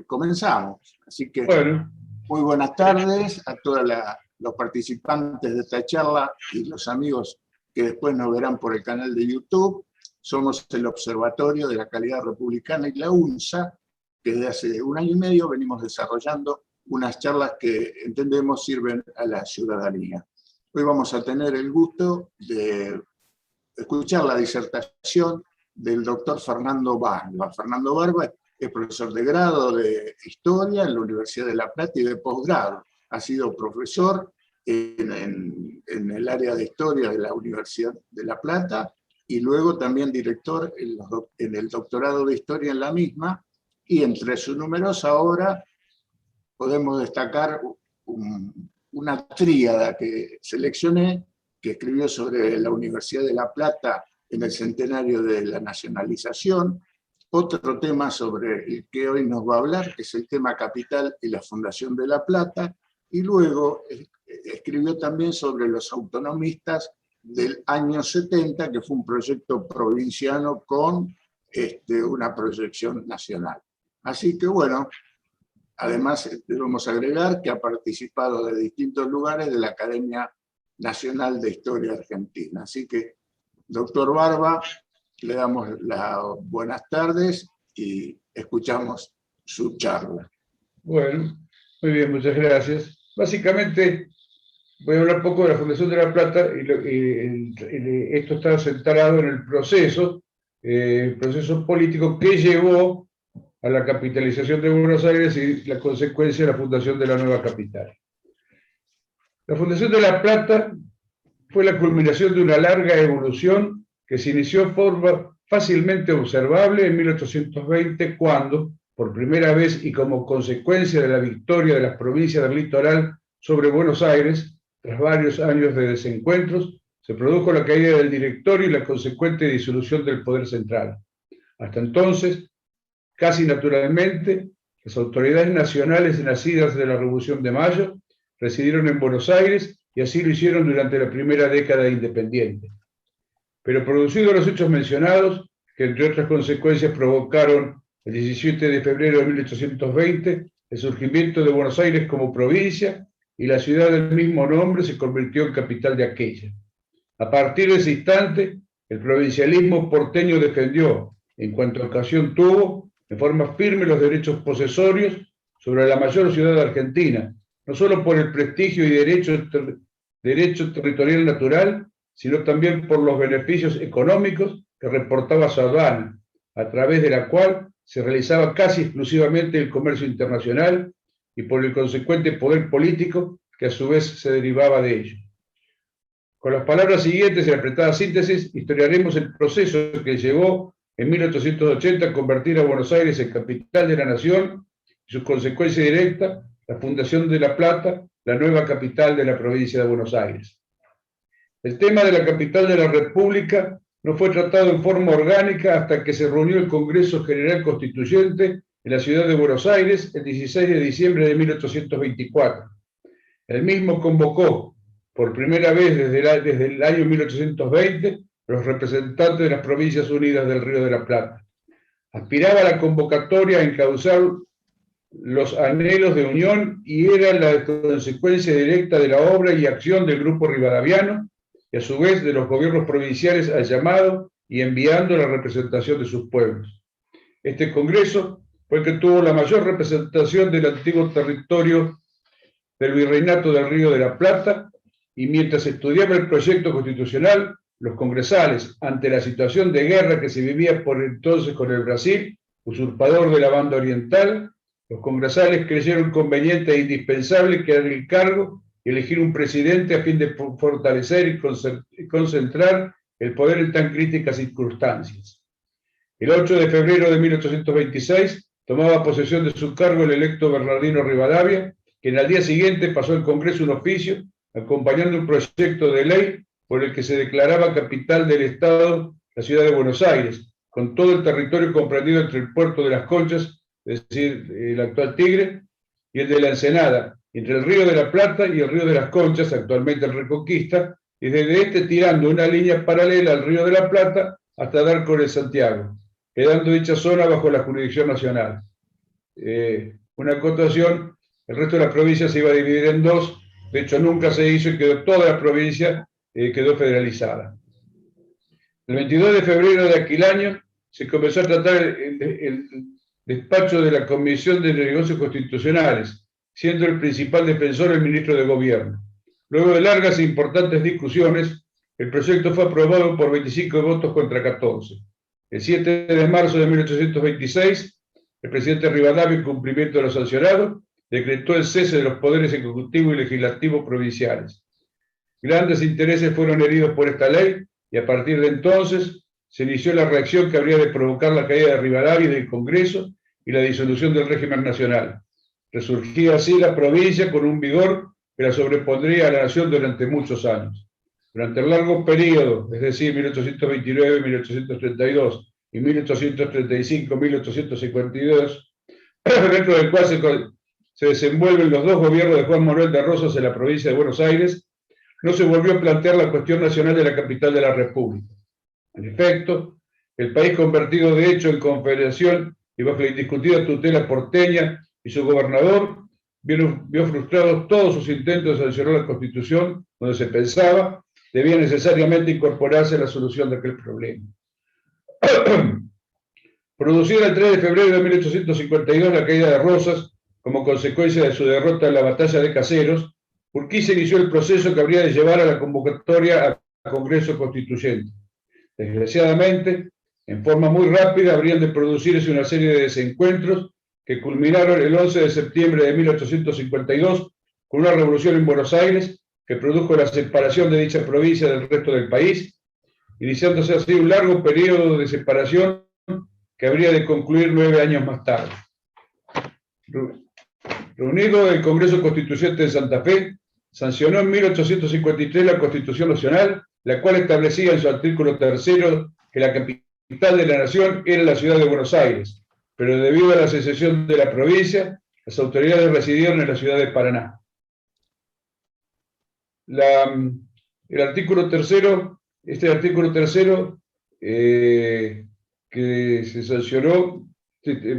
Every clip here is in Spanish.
comenzamos. Así que Bueno, muy buenas tardes a todos los participantes de esta charla y los amigos que después nos verán por el canal de YouTube. Somos el Observatorio de la Calidad Republicana y la UNSA, que desde hace 1 año y medio venimos desarrollando unas charlas que entendemos sirven a la ciudadanía. Hoy vamos a tener el gusto de escuchar la disertación del doctor Fernando Barba. Fernando Barba es profesor de grado de Historia en la Universidad de La Plata y de posgrado. Ha sido profesor en el área de Historia de la Universidad de La Plata y luego también director en el doctorado de Historia en la misma, y entre su numerosa obra podemos destacar una tríada que seleccioné, que escribió sobre la Universidad de La Plata en el centenario de la nacionalización, otro tema sobre el que hoy nos va a hablar, que es el tema capital y la fundación de La Plata, y luego escribió también sobre los autonomistas del año 70, que fue un proyecto provinciano con una proyección nacional. Así que bueno, además debemos agregar que ha participado de distintos lugares de la Academia Nacional de Historia Argentina. Así que, doctor Barba, le damos las buenas tardes y escuchamos su charla. bueno, muy bien, muchas gracias. Básicamente voy a hablar un poco de la Fundación de La Plata y esto está centrado en el proceso político que llevó a la capitalización de Buenos Aires y la consecuencia de la fundación de la nueva capital. La Fundación de La Plata fue la culminación de una larga evolución que se inició de forma fácilmente observable en 1820, cuando, por primera vez y como consecuencia de la victoria de las provincias del litoral sobre Buenos Aires, tras varios años de desencuentros, se produjo la caída del directorio y la consecuente disolución del poder central. Hasta entonces, casi naturalmente, las autoridades nacionales nacidas de la Revolución de Mayo residieron en Buenos Aires y así lo hicieron durante la primera década independiente. Pero producidos los hechos mencionados, que entre otras consecuencias provocaron el 17 de febrero de 1820 el surgimiento de Buenos Aires como provincia, y la ciudad del mismo nombre se convirtió en capital de aquella. A partir de ese instante, el provincialismo porteño defendió, en cuanto ocasión tuvo, de forma firme los derechos posesorios sobre la mayor ciudad de Argentina, no solo por el prestigio y derecho territorial natural, sino también por los beneficios económicos que reportaba su aduana, a través de la cual se realizaba casi exclusivamente el comercio internacional, y por el consecuente poder político que a su vez se derivaba de ello. Con las palabras siguientes y apretada síntesis, historiaremos el proceso que llevó en 1880 a convertir a Buenos Aires en capital de la nación y su consecuencia directa, la fundación de La Plata, la nueva capital de la provincia de Buenos Aires. El tema de la capital de la República no fue tratado en forma orgánica hasta que se reunió el Congreso General Constituyente en la ciudad de Buenos Aires el 16 de diciembre de 1824. El mismo convocó, por primera vez desde el año 1820, los representantes de las Provincias Unidas del Río de la Plata. Aspiraba a la convocatoria a encauzar los anhelos de unión y era la consecuencia directa de la obra y acción del Grupo Rivadaviano y a su vez de los gobiernos provinciales al llamado y enviando la representación de sus pueblos. Este congreso fue el que tuvo la mayor representación del antiguo territorio del Virreinato del Río de la Plata, y mientras estudiaba el proyecto constitucional, los congresales, ante la situación de guerra que se vivía por entonces con el Brasil, usurpador de la banda oriental, los congresales creyeron conveniente e indispensable quedar el cargo y elegir un presidente a fin de fortalecer y concentrar el poder en tan críticas circunstancias. El 8 de febrero de 1826 tomaba posesión de su cargo el electo Bernardino Rivadavia, quien al día siguiente pasó al Congreso un oficio acompañando un proyecto de ley por el que se declaraba capital del Estado la ciudad de Buenos Aires, con todo el territorio comprendido entre el puerto de Las Conchas, es decir, el actual Tigre, y el de la Ensenada, entre el Río de la Plata y el Río de las Conchas, actualmente el Reconquista, y desde este tirando una línea paralela al Río de la Plata hasta dar con el Santiago, quedando dicha zona bajo la jurisdicción nacional. una acotación, el resto de las provincias se iba a dividir en dos, de hecho nunca se hizo y quedó toda la provincia quedó federalizada. El 22 de febrero de aquel año se comenzó a tratar el despacho de la Comisión de Negocios Constitucionales, siendo el principal defensor el ministro de Gobierno. Luego de largas e importantes discusiones, el proyecto fue aprobado por 25 votos contra 14. El 7 de marzo de 1826, el presidente Rivadavia, en cumplimiento de lo sancionado, decretó el cese de los poderes ejecutivo y legislativo provinciales. Grandes intereses fueron heridos por esta ley y a partir de entonces se inició la reacción que habría de provocar la caída de Rivadavia y del Congreso y la disolución del régimen nacional. Resurgía así la provincia con un vigor que la sobrepondría a la nación durante muchos años. Durante el largo periodo, es decir, 1829, 1832 y 1835, 1852, dentro del cual se desenvuelven los dos gobiernos de Juan Manuel de Rosas en la provincia de Buenos Aires, no se volvió a plantear la cuestión nacional de la capital de la República. En efecto, el país convertido de hecho en confederación y bajo la indiscutida tutela porteña y su gobernador, vio frustrados todos sus intentos de sancionar la Constitución, donde se pensaba debía necesariamente incorporarse a la solución de aquel problema. Producida el 3 de febrero de 1852 la caída de Rosas, como consecuencia de su derrota en la batalla de Caseros, Urquiza inició el proceso que habría de llevar a la convocatoria a Congreso Constituyente. Desgraciadamente, en forma muy rápida habrían de producirse una serie de desencuentros que culminaron el 11 de septiembre de 1852 con una revolución en Buenos Aires que produjo la separación de dicha provincia del resto del país, iniciándose así un largo periodo de separación que habría de concluir 9 años más tarde. Reunido el Congreso Constituyente de Santa Fe, sancionó en 1853 la Constitución Nacional, la cual establecía en su artículo 3 que la capital de la nación era la ciudad de Buenos Aires, pero debido a la secesión de la provincia, las autoridades residieron en la ciudad de Paraná. El artículo 3, este artículo 3 que se sancionó,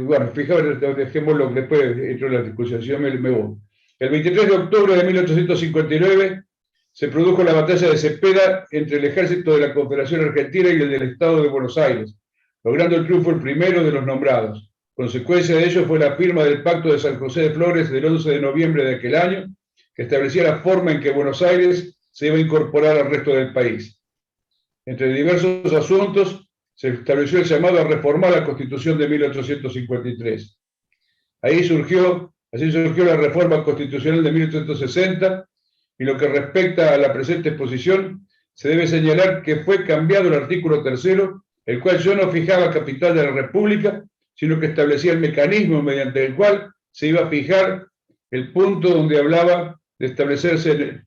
bueno, fijaos, dejémoslo, después entro en la discusión, yo me voy. El 23 de octubre de 1859 se produjo la batalla de Cepeda entre el ejército de la Confederación Argentina y el del Estado de Buenos Aires, logrando el triunfo el primero de los nombrados. Consecuencia de ello fue la firma del Pacto de San José de Flores del 11 de noviembre de aquel año, que establecía la forma en que Buenos Aires se iba a incorporar al resto del país. Entre diversos asuntos, se estableció el llamado a reformar la Constitución de 1853. Así surgió la reforma constitucional de 1860, y lo que respecta a la presente exposición, se debe señalar que fue cambiado el artículo 3, el cual ya no fijaba capital de la República, sino que establecía el mecanismo mediante el cual se iba a fijar el punto donde hablaba de establecerse,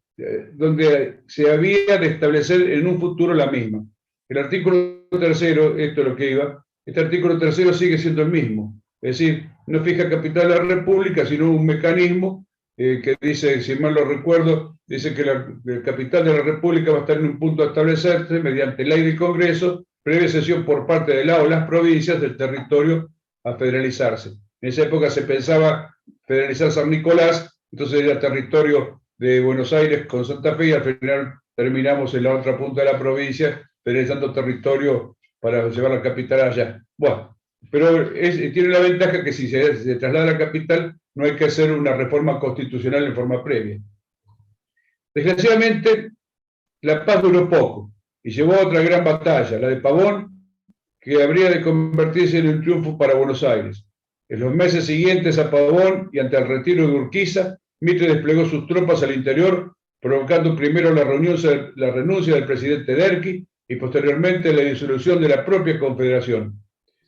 donde se había de establecer en un futuro la misma. El artículo 3, esto es lo que iba, este artículo 3 sigue siendo el mismo, es decir, no fija capital de la República, sino un mecanismo que dice, si mal lo recuerdo, dice que la capital de la República va a estar en un punto a establecerse mediante ley del Congreso, previa cesión por parte de la o las provincias del territorio a federalizarse. En esa época se pensaba federalizar San Nicolás, entonces era territorio de Buenos Aires con Santa Fe, y al final terminamos en la otra punta de la provincia, federalizando territorio para llevar la capital allá. Bueno, pero tiene la ventaja que si se traslada a la capital, no hay que hacer una reforma constitucional en forma previa. Desgraciadamente, la paz duró poco y llevó a otra gran batalla, la de Pavón, que habría de convertirse en un triunfo para Buenos Aires. En los meses siguientes a Pavón y ante el retiro de Urquiza, Mitre desplegó sus tropas al interior, provocando primero la renuncia del presidente Derqui y posteriormente la disolución de la propia Confederación.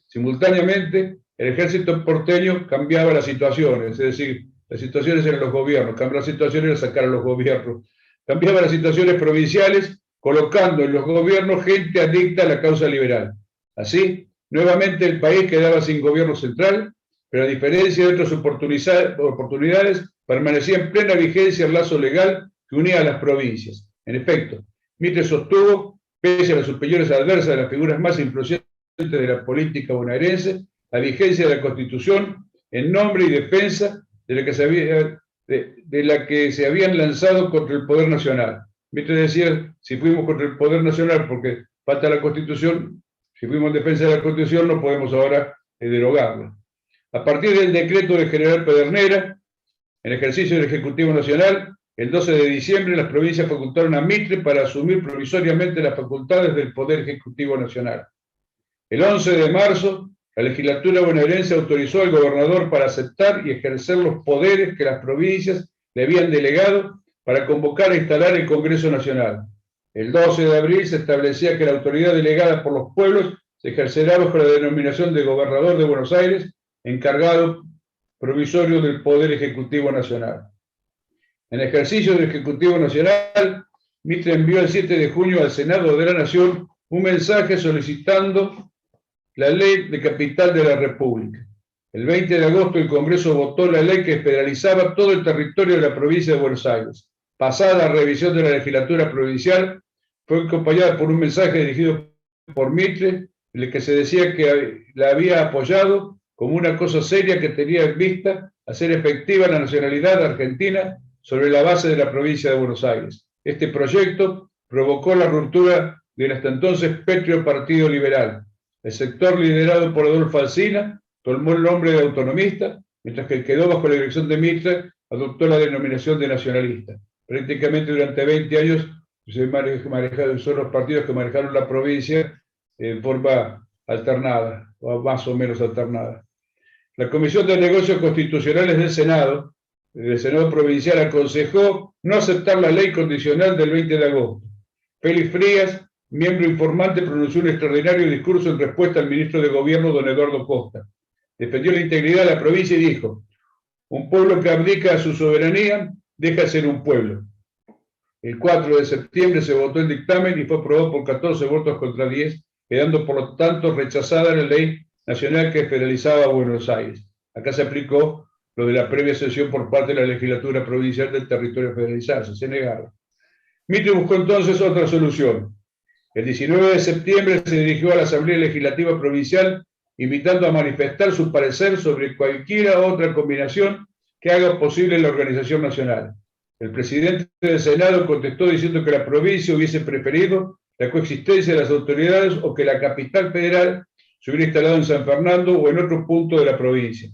Simultáneamente, el ejército porteño cambiaba las situaciones, es decir, las situaciones eran los gobiernos, cambiar las situaciones era sacar a los gobiernos, cambiaba las situaciones provinciales, colocando en los gobiernos gente adicta a la causa liberal. Así, nuevamente el país quedaba sin gobierno central, pero a diferencia de otras oportunidades, permanecía en plena vigencia el lazo legal que unía a las provincias. En efecto, Mitre sostuvo, pese a las opiniones adversas de las figuras más influyentes de la política bonaerense, la vigencia de la Constitución en nombre y defensa de la que se habían lanzado contra el poder nacional. Mitre decía, si fuimos contra el poder nacional porque falta la Constitución, si fuimos en defensa de la Constitución no podemos ahora derogarla. A partir del decreto del general Pedernera, en ejercicio del Ejecutivo Nacional, el 12 de diciembre las provincias facultaron a Mitre para asumir provisoriamente las facultades del Poder Ejecutivo Nacional. El 11 de marzo, la legislatura bonaerense autorizó al gobernador para aceptar y ejercer los poderes que las provincias le habían delegado para convocar e instalar el Congreso Nacional. El 12 de abril se establecía que la autoridad delegada por los pueblos se ejercerá bajo la denominación de Gobernador de Buenos Aires, encargado provisorio del Poder Ejecutivo Nacional. En ejercicio del Ejecutivo Nacional, Mitre envió el 7 de junio al Senado de la Nación un mensaje solicitando la ley de capital de la República. El 20 de agosto el Congreso votó la ley que federalizaba todo el territorio de la provincia de Buenos Aires. Pasada la revisión de la legislatura provincial, fue acompañada por un mensaje dirigido por Mitre, en el que se decía que la había apoyado como una cosa seria que tenía en vista hacer efectiva la nacionalidad argentina sobre la base de la provincia de Buenos Aires. Este proyecto provocó la ruptura del hasta entonces pétreo Partido Liberal. El sector liderado por Adolfo Alsina tomó el nombre de autonomista, mientras que el que quedó bajo la dirección de Mitre adoptó la denominación de nacionalista. Prácticamente durante 20 años son los partidos que manejaron la provincia en forma alternada, o más o menos alternada. La Comisión de Negocios Constitucionales del Senado Provincial, aconsejó no aceptar la ley condicional del 20 de agosto. Félix Frías, miembro informante, pronunció un extraordinario discurso en respuesta al ministro de Gobierno, don Eduardo Costa. Defendió la integridad de la provincia y dijo: un pueblo que abdica a su soberanía deja de ser un pueblo. El 4 de septiembre se votó el dictamen y fue aprobado por 14 votos contra 10, quedando por lo tanto rechazada la ley nacional que federalizaba a Buenos Aires. Acá se aplicó lo de la previa sesión por parte de la legislatura provincial del territorio federalizado, se negaron. Mitre buscó entonces otra solución. El 19 de septiembre se dirigió a la Asamblea Legislativa Provincial invitando a manifestar su parecer sobre cualquiera otra combinación que haga posible la organización nacional. El presidente del Senado contestó diciendo que la provincia hubiese preferido la coexistencia de las autoridades o que la capital federal se hubiera instalado en San Fernando o en otro punto de la provincia,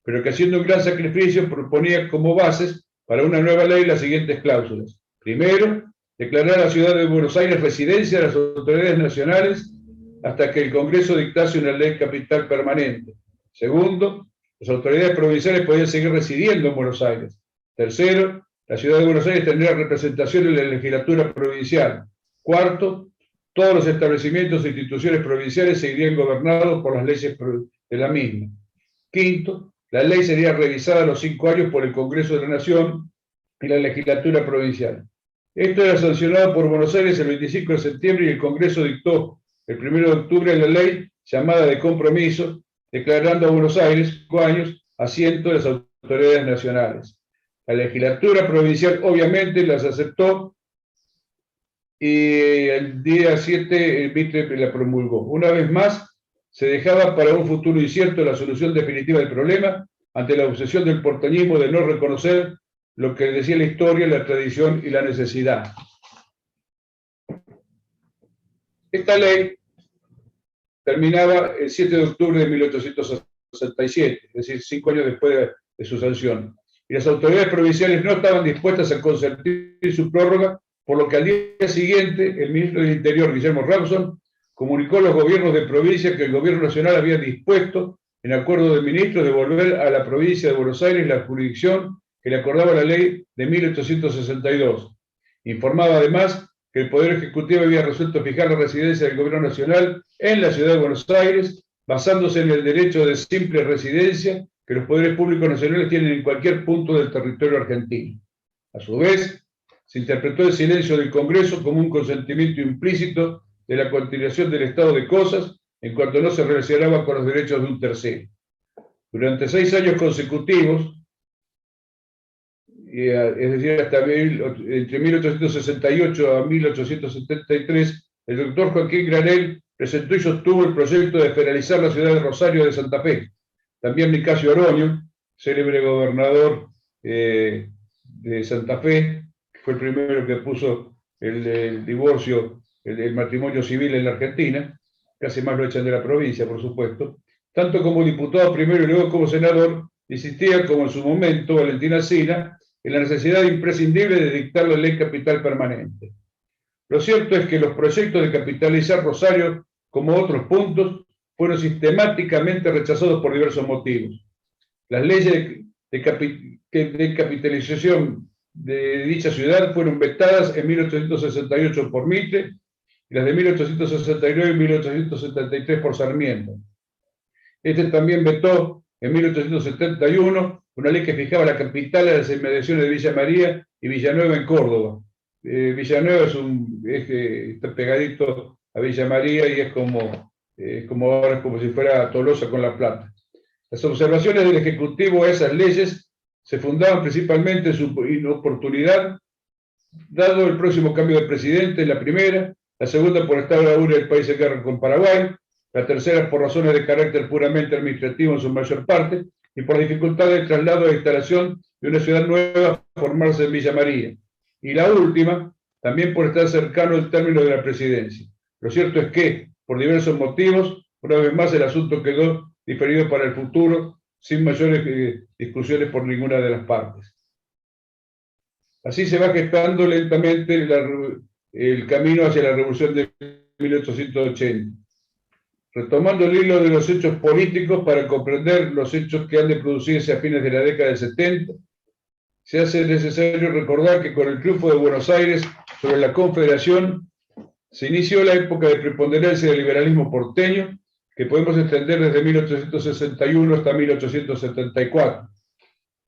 pero que haciendo un gran sacrificio proponía como bases para una nueva ley las siguientes cláusulas. Primero, declarar a la ciudad de Buenos Aires residencia de las autoridades nacionales hasta que el Congreso dictase una ley capital permanente. Segundo, las autoridades provinciales podían seguir residiendo en Buenos Aires. Tercero, la ciudad de Buenos Aires tendría representación en la legislatura provincial. Cuarto, todos los establecimientos e instituciones provinciales seguirían gobernados por las leyes de la misma. Quinto, la ley sería revisada a los 5 años por el Congreso de la Nación y la legislatura provincial. Esto era sancionado por Buenos Aires el 25 de septiembre y el Congreso dictó el 1 de octubre la ley llamada de compromiso, declarando a Buenos Aires 5 años asiento de las autoridades nacionales. La legislatura provincial obviamente las aceptó y el día 7 el Mitre la promulgó. Una vez más, se dejaba para un futuro incierto la solución definitiva del problema ante la obsesión del porteñismo de no reconocer lo que decía la historia, la tradición y la necesidad. Esta ley terminaba el 7 de octubre de 1867, es decir, 5 años después de su sanción. Y las autoridades provinciales no estaban dispuestas a consentir su prórroga, por lo que al día siguiente el ministro del Interior, Guillermo Rawson, comunicó a los gobiernos de provincia que el gobierno nacional había dispuesto, en acuerdo de ministros, devolver a la provincia de Buenos Aires la jurisdicción que le acordaba la ley de 1862. Informaba además que el Poder Ejecutivo había resuelto fijar la residencia del gobierno nacional en la ciudad de Buenos Aires, basándose en el derecho de simple residencia que los poderes públicos nacionales tienen en cualquier punto del territorio argentino. A su vez, se interpretó el silencio del Congreso como un consentimiento implícito de la continuación del estado de cosas en cuanto no se relacionaba con los derechos de un tercero. Durante 6 años consecutivos, es decir, entre 1868 a 1873, el doctor Joaquín Granell presentó y sostuvo el proyecto de federalizar la ciudad de Rosario de Santa Fe, También Nicasio Oroño, célebre gobernador de Santa Fe, que fue el primero que puso el divorcio, el matrimonio civil en la Argentina, casi más lo echan de la provincia, por supuesto. Tanto como diputado primero y luego como senador, insistía, como en su momento Valentín Alsina, en la necesidad imprescindible de dictar la ley capital permanente. Lo cierto es que los proyectos de capitalizar Rosario, como otros puntos, fueron sistemáticamente rechazados por diversos motivos. Las leyes de capitalización de dicha ciudad fueron vetadas en 1868 por Mitre y las de 1869 y 1873 por Sarmiento. Este también vetó en 1871 una ley que fijaba la capital a las inmediaciones de Villa María y Villanueva en Córdoba. Villanueva está pegadito a Villa María y es como ahora es como si fuera Tolosa con La Plata. Las observaciones del Ejecutivo a esas leyes se fundaban principalmente en su inoportunidad, dado el próximo cambio de presidente, la primera, la segunda por estar aún el país en guerra con Paraguay, la tercera por razones de carácter puramente administrativo en su mayor parte, y por dificultad del traslado e instalación de una ciudad nueva a formarse en Villa María. Y la última, también por estar cercano al término de la presidencia. Lo cierto es que, por diversos motivos, una vez más el asunto quedó diferido para el futuro, sin mayores discusiones por ninguna de las partes. Así se va gestando lentamente el camino hacia la revolución de 1880. Retomando el hilo de los hechos políticos para comprender los hechos que han de producirse a fines de la década del 70, se hace necesario recordar que con el triunfo de Buenos Aires sobre la Confederación se inició la época de preponderancia del liberalismo porteño, que podemos extender desde 1861 hasta 1874,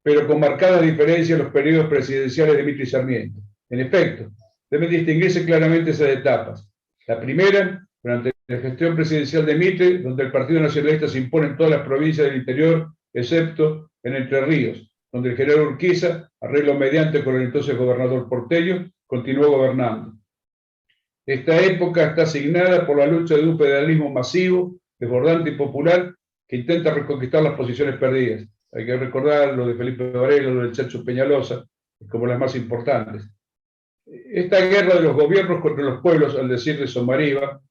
pero con marcada diferencia en los periodos presidenciales de Mitre y Sarmiento. En efecto, deben distinguirse claramente esas etapas. La primera, durante la gestión presidencial de Mitre, donde el Partido Nacionalista se impone en todas las provincias del interior, excepto en Entre Ríos, donde el general Urquiza, arreglo mediante con el entonces gobernador porteño, continuó gobernando. Esta época está asignada por la lucha de un federalismo masivo, desbordante y popular, que intenta reconquistar las posiciones perdidas. Hay que recordar lo de Felipe Varela, lo del Chacho Peñalosa, como las más importantes. Esta guerra de los gobiernos contra los pueblos, al decir de Somariva,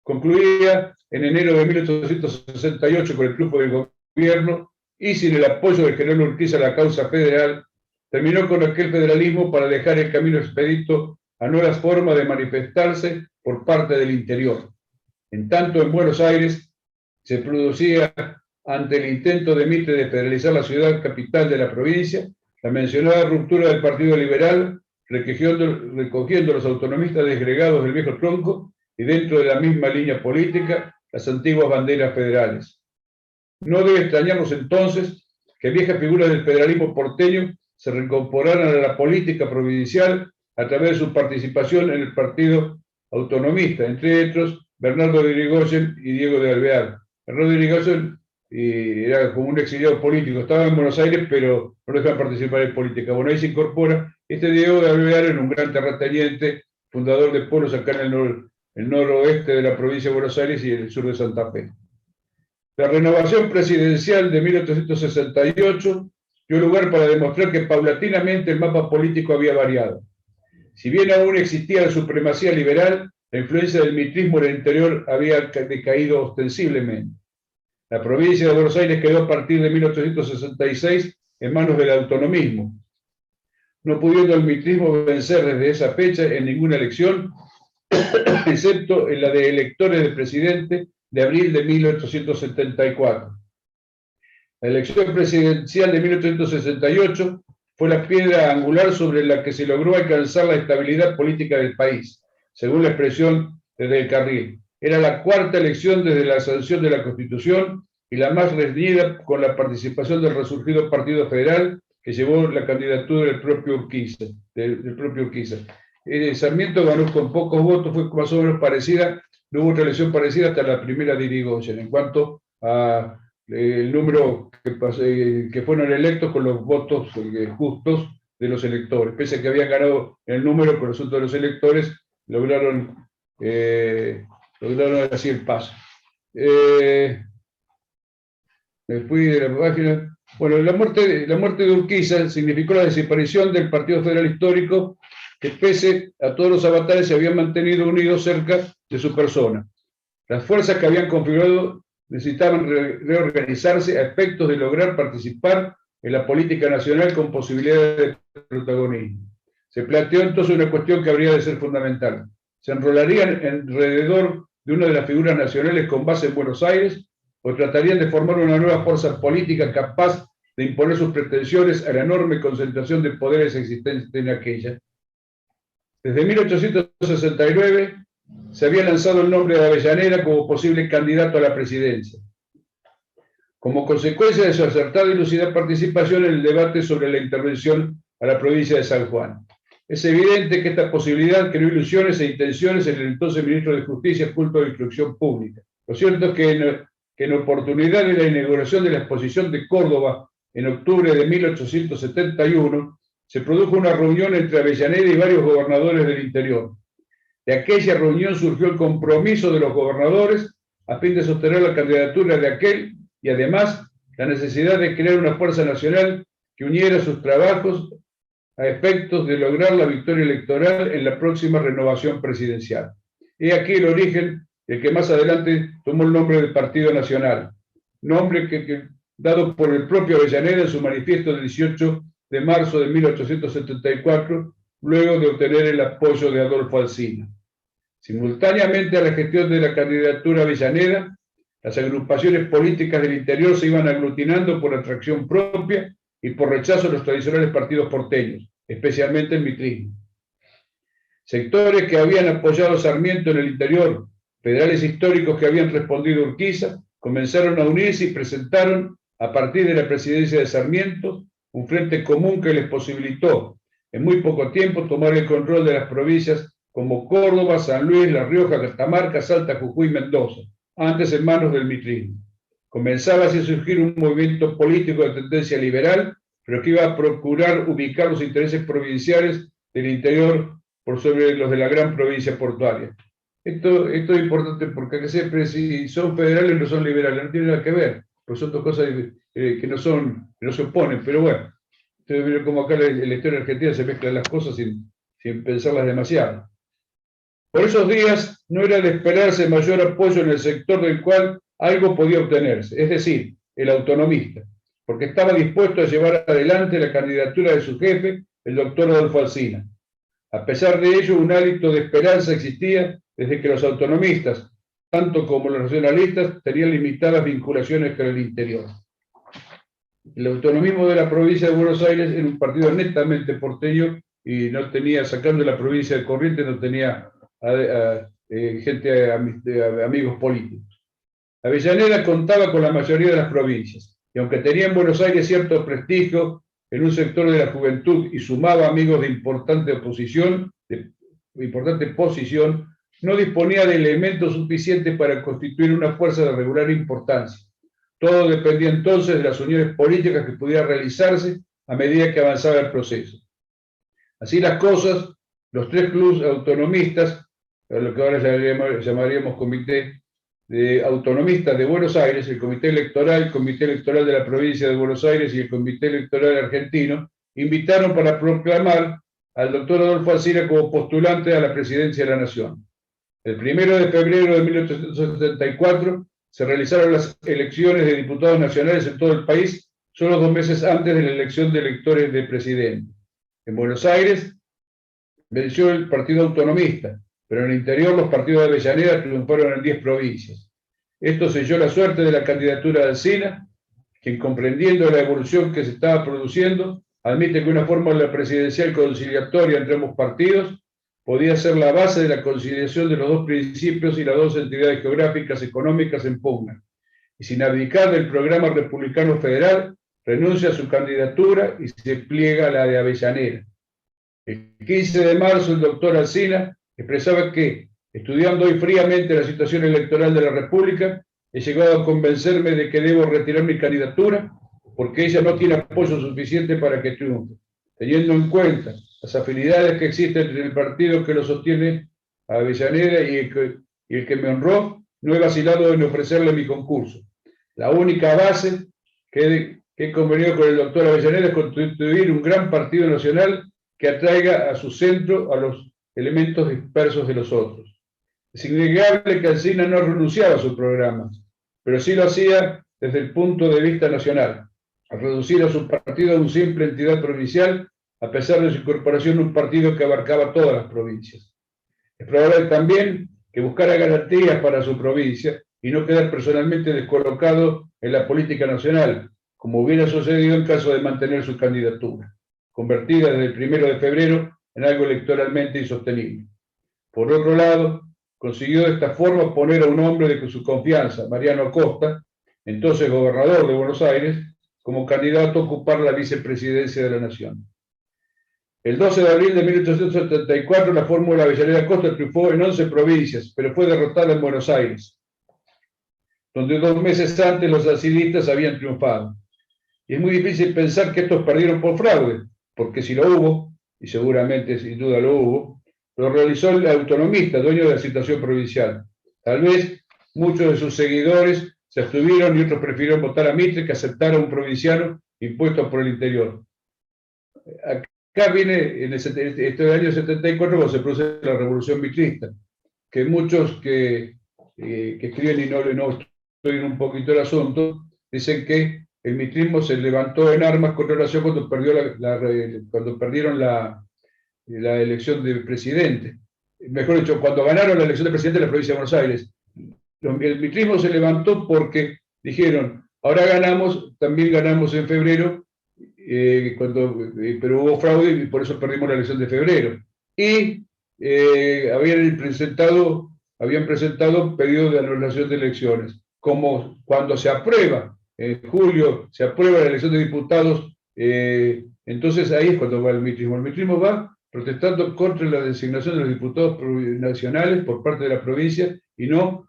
concluía en enero de 1868 con el triunfo del gobierno y sin el apoyo del general Urquiza a la causa federal, terminó con aquel federalismo para dejar el camino expedito a nuevas formas de manifestarse por parte del interior. En tanto, en Buenos Aires se producía, ante el intento de Mitre de federalizar la ciudad capital de la provincia, la mencionada ruptura del Partido Liberal, recogiendo los autonomistas desgregados del viejo tronco y dentro de la misma línea política, las antiguas banderas federales. No debe extrañarnos entonces que viejas figuras del federalismo porteño se reincorporaran a la política provincial a través de su participación en el Partido Autonomista, entre otros Bernardo de Irigoyen y Diego de Alvear. Bernardo de Irigoyen era como un exiliado político, estaba en Buenos Aires, pero no dejaba participar en política. Bueno, ahí se incorpora Diego de Alvear, en un gran terrateniente, fundador de pueblos acá en el noroeste de la provincia de Buenos Aires y en el sur de Santa Fe. La renovación presidencial de 1868 dio lugar para demostrar que paulatinamente el mapa político había variado. Si bien aún existía la supremacía liberal, la influencia del mitrismo en el interior había decaído ostensiblemente. La provincia de Buenos Aires quedó a partir de 1866 en manos del autonomismo, no pudiendo el mitrismo vencer desde esa fecha en ninguna elección, excepto en la de electores de presidente de abril de 1874. La elección presidencial de 1868 fue la piedra angular sobre la que se logró alcanzar la estabilidad política del país, según la expresión de Del Carril. Era la cuarta elección desde la sanción de la Constitución y la más reñida, con la participación del resurgido Partido Federal, que llevó la candidatura del propio Urquiza. Sarmiento ganó con pocos votos, fue más o menos parecida, no hubo otra elección parecida hasta la primera de Irigoyen, en cuanto a el número que fueron electos con los votos justos de los electores. Pese a que habían ganado el número con el asunto de los electores, lograron así el paso. me fui de la página. Bueno, la muerte de Urquiza significó la desaparición del Partido Federal Histórico, que pese a todos los avatares se habían mantenido unidos cerca de su persona. Las fuerzas que habían configurado necesitaban reorganizarse a efectos de lograr participar en la política nacional con posibilidades de protagonismo. Se planteó entonces una cuestión que habría de ser fundamental. ¿Se enrolarían alrededor de una de las figuras nacionales con base en Buenos Aires o tratarían de formar una nueva fuerza política capaz de imponer sus pretensiones a la enorme concentración de poderes existentes en aquella? Desde 1869 se había lanzado el nombre de Avellaneda como posible candidato a la presidencia, como consecuencia de su acertada y lucida participación en el debate sobre la intervención a la provincia de San Juan. Es evidente que esta posibilidad creó ilusiones e intenciones en el entonces ministro de Justicia, Culto de Instrucción Pública. Lo cierto es que en oportunidad de la inauguración de la exposición de Córdoba en octubre de 1871, se produjo una reunión entre Avellaneda y varios gobernadores del interior. De aquella reunión surgió el compromiso de los gobernadores a fin de sostener la candidatura de aquel y además la necesidad de crear una fuerza nacional que uniera sus trabajos a efectos de lograr la victoria electoral en la próxima renovación presidencial. He aquí el origen del que más adelante tomó el nombre del Partido Nacional, nombre que dado por el propio Avellaneda en su manifiesto del 18 de marzo de 1874, luego de obtener el apoyo de Adolfo Alsina. Simultáneamente a la gestión de la candidatura Avellaneda, las agrupaciones políticas del interior se iban aglutinando por atracción propia y por rechazo a los tradicionales partidos porteños, especialmente el mitrismo. Sectores que habían apoyado a Sarmiento en el interior, federales históricos que habían respondido a Urquiza, comenzaron a unirse y presentaron, a partir de la presidencia de Sarmiento, un frente común que les posibilitó en muy poco tiempo tomar el control de las provincias como Córdoba, San Luis, La Rioja, Catamarca, Salta, Jujuy y Mendoza, antes en manos del mitrismo. Comenzaba así a surgir un movimiento político de tendencia liberal, pero que iba a procurar ubicar los intereses provinciales del interior por sobre los de la gran provincia portuaria. Esto es importante porque siempre si son federales no son liberales, no tiene nada que ver, porque son dos cosas que no se oponen, pero bueno, ustedes ven como acá en la historia argentina se mezclan las cosas sin pensarlas demasiado. Por esos días no era de esperarse mayor apoyo en el sector del cual algo podía obtenerse, es decir, el autonomista, porque estaba dispuesto a llevar adelante la candidatura de su jefe, el doctor Adolfo Alsina. A pesar de ello, un hálito de esperanza existía desde que los autonomistas, tanto como los nacionalistas, tenían limitadas vinculaciones con el interior. El autonomismo de la provincia de Buenos Aires era un partido netamente porteño y no tenía, sacando la provincia de Corrientes, no tenía amigos políticos. Avellaneda contaba con la mayoría de las provincias, y aunque tenía en Buenos Aires cierto prestigio en un sector de la juventud y sumaba amigos de importante posición, no disponía de elementos suficientes para constituir una fuerza de regular importancia. Todo dependía entonces de las uniones políticas que pudieran realizarse a medida que avanzaba el proceso. Así las cosas, los tres clubes autonomistas, lo que ahora llamaríamos Comité de Autonomistas de Buenos Aires, el Comité Electoral de la Provincia de Buenos Aires y el Comité Electoral Argentino, invitaron para proclamar al doctor Adolfo Alsina como postulante a la presidencia de la Nación. El 1 de febrero de 1874 se realizaron las elecciones de diputados nacionales en todo el país, solo 2 meses antes de la elección de electores de presidente. En Buenos Aires venció el Partido Autonomista, pero en el interior los partidos de Avellaneda triunfaron en 10 provincias. Esto selló la suerte de la candidatura de Alsina, quien, comprendiendo la evolución que se estaba produciendo, admite que una fórmula presidencial conciliatoria entre ambos partidos podía ser la base de la conciliación de los dos principios y las dos entidades geográficas económicas en pugna, y sin abdicar del programa republicano federal, renuncia a su candidatura y se pliega a la de Avellaneda. El 15 de marzo, el doctor Alsina expresaba que, estudiando hoy fríamente la situación electoral de la República, he llegado a convencerme de que debo retirar mi candidatura porque ella no tiene apoyo suficiente para que triunfe, teniendo en cuenta las afinidades que existen entre el partido que lo sostiene a Avellaneda y el que me honró, no he vacilado en ofrecerle mi concurso. La única base que convenido con el doctor Avellaneda es constituir un gran partido nacional que atraiga a su centro a los elementos dispersos de los otros. Es innegable que Alsina no renunciaba a su programa, pero sí lo hacía desde el punto de vista nacional, al reducir a su partido a una simple entidad provincial, a pesar de su incorporación a un partido que abarcaba todas las provincias. Es probable también que buscara garantías para su provincia y no quedar personalmente descolocado en la política nacional, como hubiera sucedido en caso de mantener su candidatura, convertida desde el 1 de febrero en algo electoralmente insostenible. Por otro lado, consiguió de esta forma poner a un hombre de su confianza, Mariano Acosta, entonces gobernador de Buenos Aires, como candidato a ocupar la vicepresidencia de la Nación. El 12 de abril de 1874, la fórmula Avellaneda-Acosta triunfó en 11 provincias, pero fue derrotada en Buenos Aires, donde 2 meses antes los alcinistas habían triunfado. Y es muy difícil pensar que estos perdieron por fraude, porque si lo hubo, y seguramente sin duda lo hubo, lo realizó el autonomista, dueño de la situación provincial. Tal vez muchos de sus seguidores se abstuvieron y otros prefirieron votar a Mitre que aceptar a un provinciano impuesto por el interior. Acá viene, en este año 74, cuando se produce la revolución mitrista, que muchos que escriben y no estoy un poquito el asunto, dicen que el mitrismo se levantó en armas contra la nación cuando perdieron la elección de presidente. Mejor dicho, cuando ganaron la elección de presidente de la provincia de Buenos Aires. El mitrismo se levantó porque dijeron, ahora ganamos, también ganamos en febrero, pero hubo fraude y por eso perdimos la elección de febrero. Y habían presentado pedido de anulación de elecciones. Como cuando se aprueba, en julio se aprueba la elección de diputados, entonces ahí es cuando va el mitrismo. El mitrismo va protestando contra la designación de los diputados nacionales por parte de la provincia y no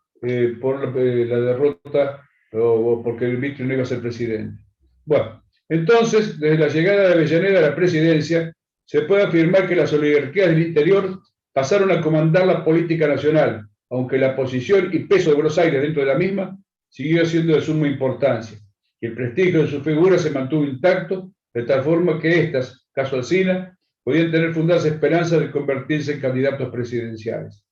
por la derrota o porque el Mitre no iba a ser presidente. Bueno, entonces, desde la llegada de Avellaneda a la presidencia, se puede afirmar que las oligarquías del interior pasaron a comandar la política nacional, aunque la posición y peso de Buenos Aires dentro de la misma siguió siendo de suma importancia, y el prestigio de su figura se mantuvo intacto, de tal forma que estas, caso Alsina, podían tener fundadas esperanzas de convertirse en candidatos presidenciales.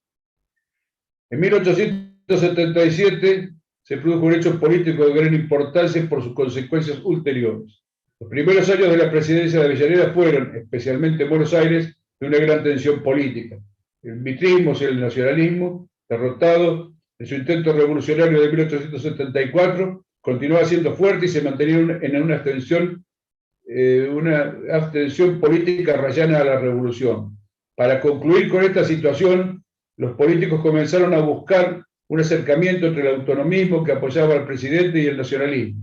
En 1877 se produjo un hecho político de gran importancia por sus consecuencias ulteriores. Los primeros años de la presidencia de Avellaneda fueron, especialmente en Buenos Aires, de una gran tensión política. El mitrismo y el nacionalismo, derrotado en su intento revolucionario de 1874, continuaba siendo fuerte y se mantenía en una abstención política rayana a la revolución. Para concluir con esta situación, los políticos comenzaron a buscar un acercamiento entre el autonomismo que apoyaba al presidente y el nacionalismo.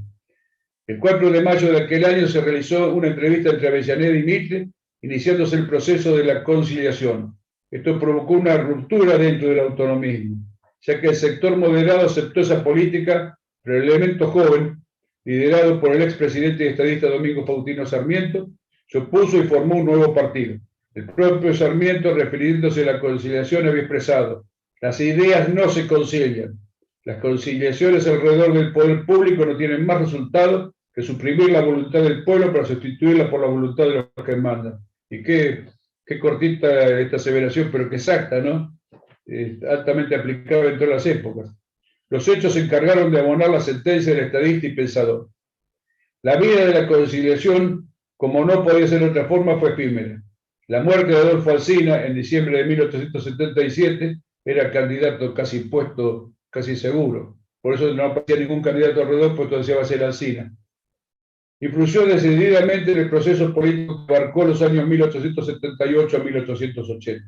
El 4 de mayo de aquel año se realizó una entrevista entre Avellaneda y Mitre, iniciándose el proceso de la conciliación. Esto provocó una ruptura dentro del autonomismo, ya que el sector moderado aceptó esa política, pero el elemento joven, liderado por el expresidente y estadista Domingo Faustino Sarmiento, se opuso y formó un nuevo partido. El propio Sarmiento, refiriéndose a la conciliación, había expresado: las ideas no se concilian. Las conciliaciones alrededor del poder público no tienen más resultado que suprimir la voluntad del pueblo para sustituirla por la voluntad de los que mandan. Y qué cortita esta aseveración, pero que exacta, ¿no? Altamente aplicable en todas las épocas. Los hechos se encargaron de abonar la sentencia del estadista y pensador. La vida de la conciliación, como no podía ser de otra forma, fue efímera. La muerte de Adolfo Alsina en diciembre de 1877 era candidato casi puesto, casi seguro. Por eso no aparecía ningún candidato alrededor, puesto decía va a ser Alsina. Influyó decididamente en el proceso político que abarcó los años 1878 a 1880.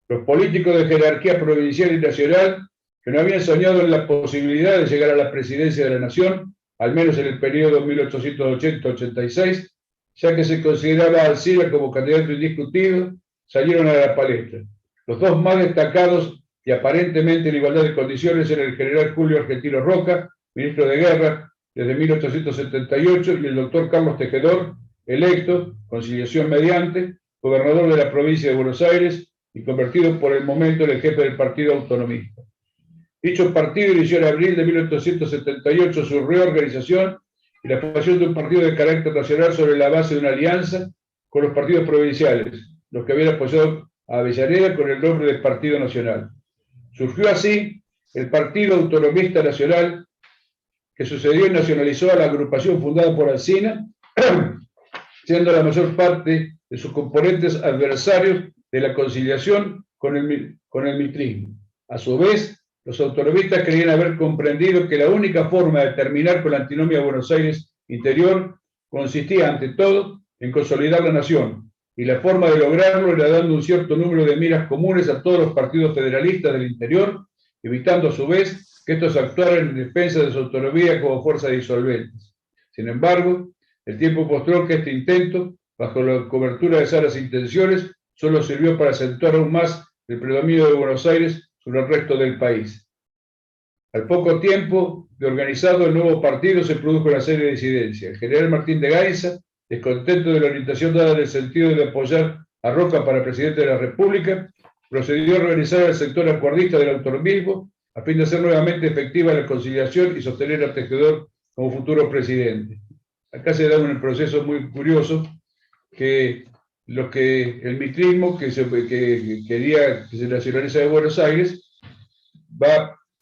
Los políticos de jerarquía provincial y nacional que no habían soñado en la posibilidad de llegar a la presidencia de la nación, al menos en el periodo 1880-86, ya que se consideraba a Alsina como candidato indiscutido, salieron a la palestra. Los dos más destacados y aparentemente en igualdad de condiciones eran el general Julio Argentino Roca, ministro de Guerra desde 1878, y el doctor Carlos Tejedor, electo, conciliación mediante, gobernador de la provincia de Buenos Aires y convertido por el momento en el jefe del partido autonomista. Dicho partido inició en abril de 1878 su reorganización y la formación de un partido de carácter nacional sobre la base de una alianza con los partidos provinciales, los que habían apoyado a Avellaneda con el nombre de Partido Nacional. Surgió así el Partido Autonomista Nacional, que sucedió y nacionalizó a la agrupación fundada por Alsina, siendo la mayor parte de sus componentes adversarios de la conciliación con el mitrismo. A su vez, los autonomistas creían haber comprendido que la única forma de terminar con la antinomia de Buenos Aires interior consistía, ante todo, en consolidar la nación, y la forma de lograrlo era dando un cierto número de miras comunes a todos los partidos federalistas del interior, evitando a su vez que estos actuaran en defensa de su autonomía como fuerzas disolventes. Sin embargo, el tiempo mostró que este intento, bajo la cobertura de esas intenciones, solo sirvió para acentuar aún más el predominio de Buenos Aires sobre el resto del país. Al poco tiempo de organizado el nuevo partido se produjo una serie de disidencias. El general Martín de Gainza, descontento de la orientación dada en el sentido de apoyar a Roca para presidente de la República, procedió a organizar al sector acuerdista del autonomismo a fin de hacer nuevamente efectiva la conciliación y sostener a Tejedor como futuro presidente. Acá se da un proceso muy curioso que el mitrismo que quería que se nacionalice de Buenos Aires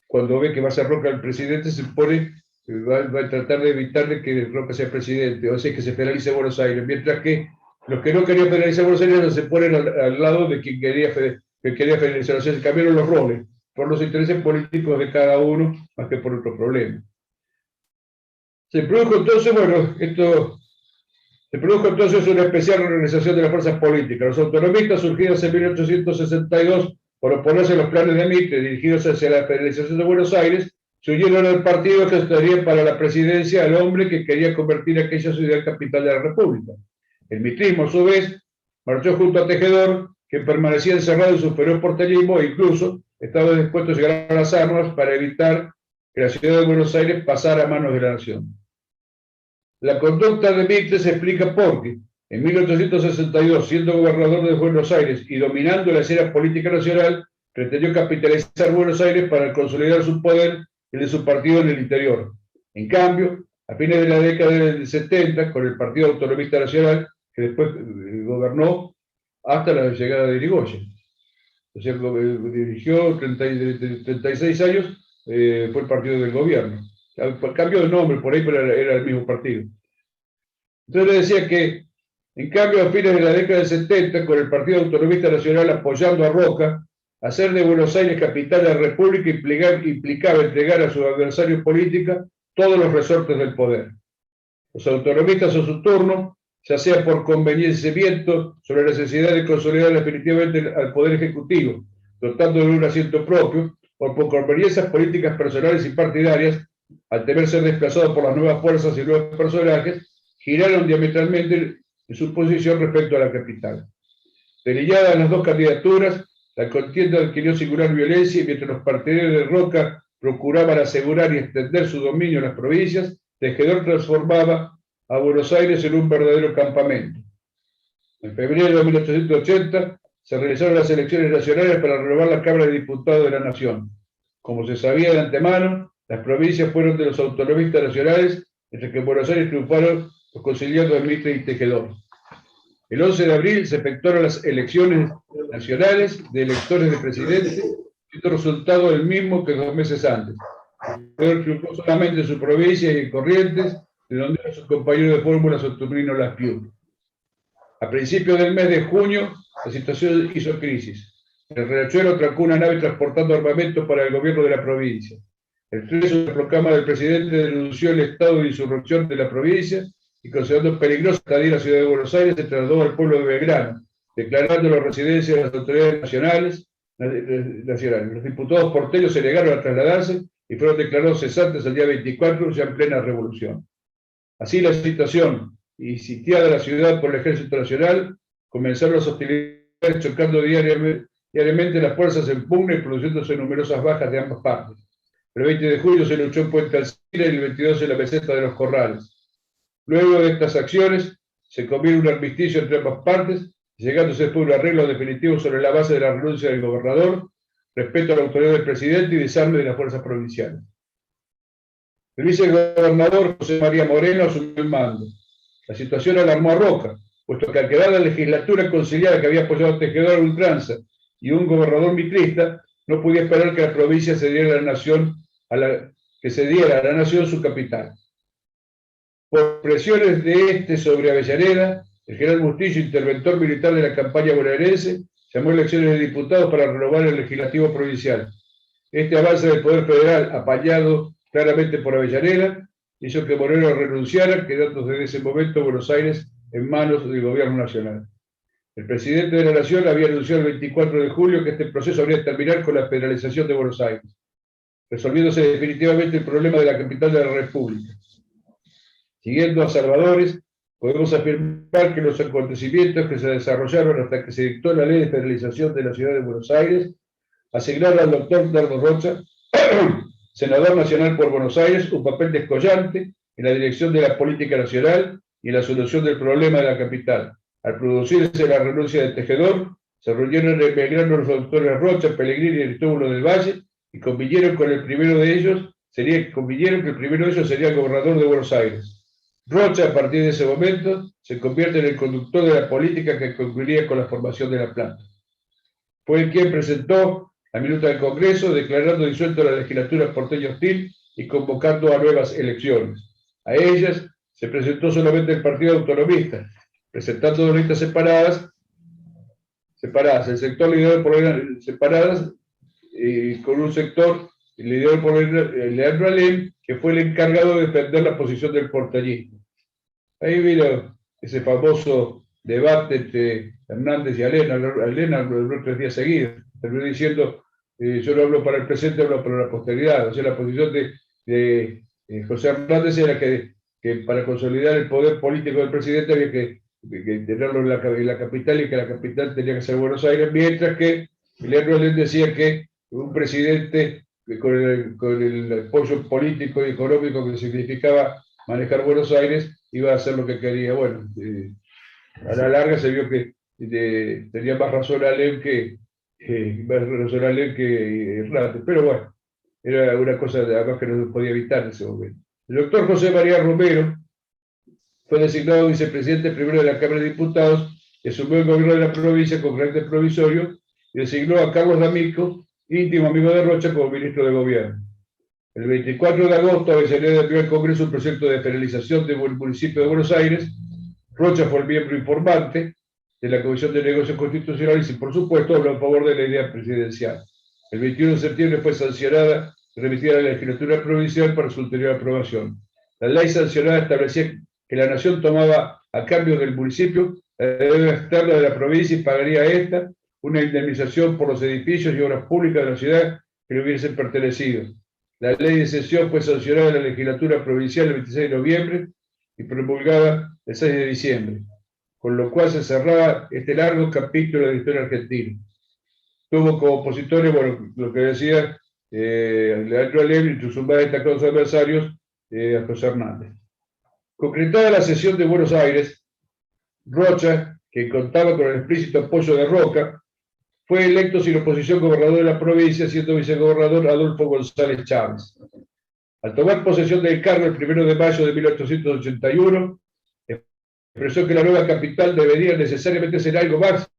cuando ve que va a ser Roca el presidente, se pone, va a tratar de evitar que Roca sea presidente, o sea, que se federalice Buenos Aires, mientras que los que no querían federalizar Buenos Aires se ponen al lado de quien quería federalizar, o sea, se cambiaron los roles por los intereses políticos de cada uno, más que por otro problema. Se produjo entonces una especial organización de las fuerzas políticas. Los autonomistas surgidos en 1862 por oponerse a los planes de Mitre dirigidos hacia la federalización de Buenos Aires, se unieron al partido que estaría para la presidencia al hombre que quería convertir aquella ciudad capital de la República. El mitrismo, a su vez, marchó junto a Tejedor, que permanecía encerrado en su feroz porteñismo e incluso estaba dispuesto a llegar a las armas para evitar que la ciudad de Buenos Aires pasara a manos de la nación. La conducta de Mitre se explica porque, en 1862, siendo gobernador de Buenos Aires y dominando la escena política nacional, pretendió capitalizar Buenos Aires para consolidar su poder y el de su partido en el interior. En cambio, a fines de la década del 70, con el Partido Autonomista Nacional, que después gobernó hasta la llegada de Irigoyen. O sea, dirigió 36 años, fue el partido del gobierno. Cambió de nombre por ahí, pero era el mismo partido. Entonces le decía que, en cambio, a fines de la década del 70, con el Partido Autonomista Nacional apoyando a Roca, hacer de Buenos Aires capital de la República implicaba entregar a su adversario político todos los resortes del poder. Los autonomistas, a su turno, ya sea por convenienciamiento sobre la necesidad de consolidar definitivamente al Poder Ejecutivo, dotándole de un asiento propio, o por conveniencias políticas personales y partidarias, al temer ser desplazados por las nuevas fuerzas y nuevos personajes, giraron diametralmente en su posición respecto a la capital. Delineadas las dos candidaturas, la contienda adquirió singular violencia y mientras los partidarios de Roca procuraban asegurar y extender su dominio en las provincias, Tejedor transformaba a Buenos Aires en un verdadero campamento. En febrero de 1880 se realizaron las elecciones nacionales para renovar la Cámara de Diputados de la Nación. Como se sabía de antemano, las provincias fueron de los autonomistas nacionales, entre que en Buenos Aires triunfaron los conciliados de Mitre y Tejedor. El 11 de abril se efectuaron las elecciones nacionales de electores de presidente, siendo resultado el mismo que 2 meses antes. Tejedor triunfó solamente en su provincia y en Corrientes, de donde era su compañero de fórmula Saturnino Laspiu. A principios del mes de junio, la situación hizo crisis. El Riachuelo atracó una nave transportando armamento para el gobierno de la provincia. El 13 de proclama del presidente denunció el estado de insurrección de la provincia y, considerando peligrosa la estadía en la ciudad de Buenos Aires, se trasladó al pueblo de Belgrano, declarándolo residencia de las autoridades nacionales. Los diputados porteños se negaron a trasladarse y fueron declarados cesantes el día 24, ya en plena revolución. Así la situación, y sitiada la ciudad por el Ejército Nacional, comenzaron las hostilidades chocando diariamente las fuerzas en pugna y produciéndose numerosas bajas de ambas partes. El 20 de julio se luchó en Puente Alsina y el 22 en la meseta de los Corrales. Luego de estas acciones, se convino un armisticio entre ambas partes, llegándose después un arreglo definitivo sobre la base de la renuncia del gobernador, respeto a la autoridad del presidente y desarme de las fuerzas provinciales. El vicegobernador José María Moreno asumió el mando. La situación alarmó a Roca, puesto que al quedar la legislatura conciliada que había apoyado a Tejedor a ultranza y un gobernador mitrista, no podía esperar que la provincia se diera a la nación, que se diera a la nación su capital. Por presiones de este sobre Avellaneda, el general Bustillo, interventor militar de la campaña bonaerense, llamó a elecciones de diputados para renovar el legislativo provincial. Este avance del Poder Federal, apañado claramente por Avellaneda, hizo que Moreno renunciara, quedando desde ese momento Buenos Aires en manos del gobierno nacional. El presidente de la Nación había anunciado el 24 de julio que este proceso habría de terminar con la federalización de Buenos Aires, resolviéndose definitivamente el problema de la capital de la República. Siguiendo a Salvadores, podemos afirmar que los acontecimientos que se desarrollaron hasta que se dictó la ley de federalización de la ciudad de Buenos Aires asignaron al doctor Nardo Rocha, senador nacional por Buenos Aires, un papel descollante en la dirección de la política nacional y en la solución del problema de la capital. Al producirse la renuncia del Tejedor, se reunieron en Belgrano los doctores Rocha, Pellegrini y Aristóbulo del Valle y convinieron que el primero de ellos sería el gobernador de Buenos Aires. Rocha, a partir de ese momento, se convierte en el conductor de la política que concluiría con la formación de la planta. Fue quien presentó la minuta del Congreso, declarando disuelto la legislatura porteña hostil y convocando a nuevas elecciones. A ellas se presentó solamente el Partido Autonomista, presentando dos listas separadas, el sector liderado por separadas, con un sector liderado por Leandro Alem, que fue el encargado de defender la posición del porteñismo. Ahí vino ese famoso debate entre Hernández y Alena duró 3 días seguidos, terminó diciendo, yo no hablo para el presente, hablo para la posteridad. O sea, la posición de José Hernández era que para consolidar el poder político del presidente había que tenerlo en la capital y que la capital tenía que ser Buenos Aires, mientras que Leandro Alem decía que un presidente con el apoyo político y económico que significaba manejar Buenos Aires iba a hacer lo que quería. Bueno, a la larga se vio que tenía más razón Alem que Hernández, pero bueno, era una cosa además que no se podía evitar en ese momento. El doctor José María Romero fue designado vicepresidente primero de la Cámara de Diputados y asumió el gobierno de la provincia con carácter provisorio y designó a Carlos D'Amico, íntimo amigo de Rocha, como ministro de Gobierno. El 24 de agosto, Avellaneda envió al Congreso un proyecto de federalización del municipio de Buenos Aires. Rocha fue el miembro informante de la Comisión de Negocios Constitucionales y, por supuesto, habló a favor de la idea presidencial. El 21 de septiembre fue sancionada y remitida a la legislatura provincial para su ulterior aprobación. La ley sancionada establecía que la Nación tomaba a cambio del municipio la deuda externa de la provincia y pagaría a esta una indemnización por los edificios y obras públicas de la ciudad que le hubiesen pertenecido. La ley de cesión fue sancionada en la legislatura provincial el 26 de noviembre y promulgada el 6 de diciembre, con lo cual se cerraba este largo capítulo de la historia argentina. Tuvo como opositores, bueno, lo que decía Leandro Alem y sus más destacados adversarios, a José Hernández. Concretada la cesión de Buenos Aires, Rocha, que contaba con el explícito apoyo de Roca, fue electo sin oposición gobernador de la provincia, siendo vicegobernador Adolfo González Chávez. Al tomar posesión del cargo el 1 de mayo de 1881, expresó que la nueva capital debería necesariamente ser algo más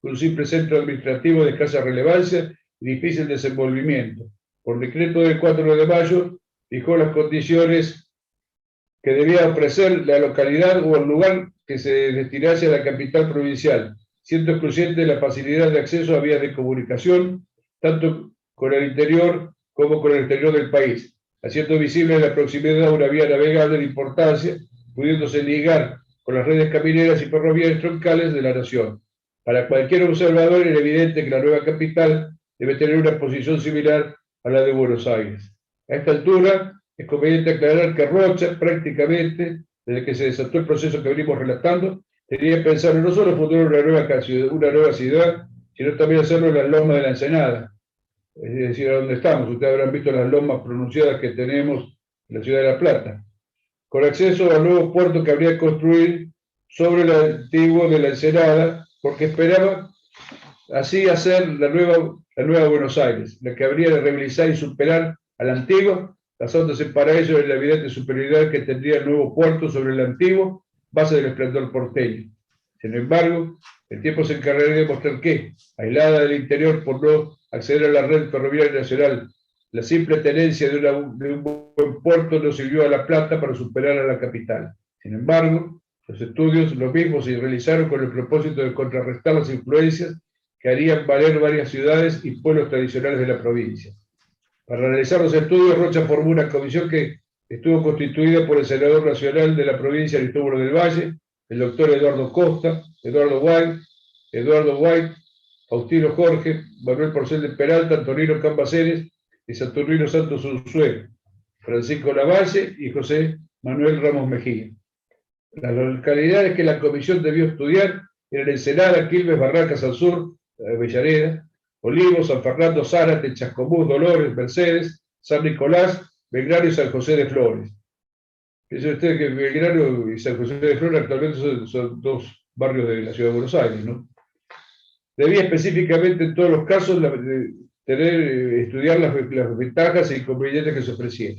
que un simple centro administrativo de escasa relevancia y difícil desenvolvimiento. Por decreto del 4 de mayo, fijó las condiciones que debía ofrecer la localidad o el lugar que se destinase a la capital provincial, siendo excluyente la facilidad de acceso a vías de comunicación, tanto con el interior como con el exterior del país, haciendo visible la proximidad a una vía navegable de importancia, pudiéndose ligar con las redes camineras y ferroviarias troncales de la nación. Para cualquier observador era evidente que la nueva capital debe tener una posición similar a la de Buenos Aires. A esta altura, es conveniente aclarar que Rocha, prácticamente, desde que se desató el proceso que venimos relatando, tenía pensado no solo fundar una nueva ciudad, sino también hacerlo en las lomas de la Ensenada, es decir, a donde estamos. Ustedes habrán visto las lomas pronunciadas que tenemos en la ciudad de La Plata, con acceso al nuevo puerto que habría de construir sobre el antiguo de la Ensenada, porque esperaba así hacer la nueva Buenos Aires, la que habría de revitalizar y superar a la antigua, basándose para ello en la evidente superioridad que tendría el nuevo puerto sobre el antiguo, base del esplendor porteño. Sin embargo, el tiempo se encargaría de demostrar que, aislada del interior por no acceder a la red ferroviaria nacional, la simple tenencia de un buen puerto no sirvió a La Plata para superar a la capital. Sin embargo, los estudios lo mismo se realizaron con el propósito de contrarrestar las influencias que harían valer varias ciudades y pueblos tradicionales de la provincia. Para realizar los estudios, Rocha formó una comisión que estuvo constituida por el senador nacional de la provincia, Aristóbulo del Valle, el doctor Eduardo Costa, Eduardo White, Faustino Jorge, Manuel Porcel de Peralta, Antonino Cambaceres y Saturnino Santos Unzué, Francisco Lavalle y José Manuel Ramos Mejía. Las localidades que la comisión debió estudiar eran Ensenada, Quilmes, Barracas al sur, Avellaneda, Olivos, San Fernando, Zárate, Chascomús, Dolores, Mercedes, San Nicolás, Belgrano y San José de Flores. Piensen ustedes que Belgrano y San José de Flores actualmente son dos barrios de la ciudad de Buenos Aires, ¿no? Debía específicamente en todos los casos estudiar las ventajas e inconvenientes que se ofrecían.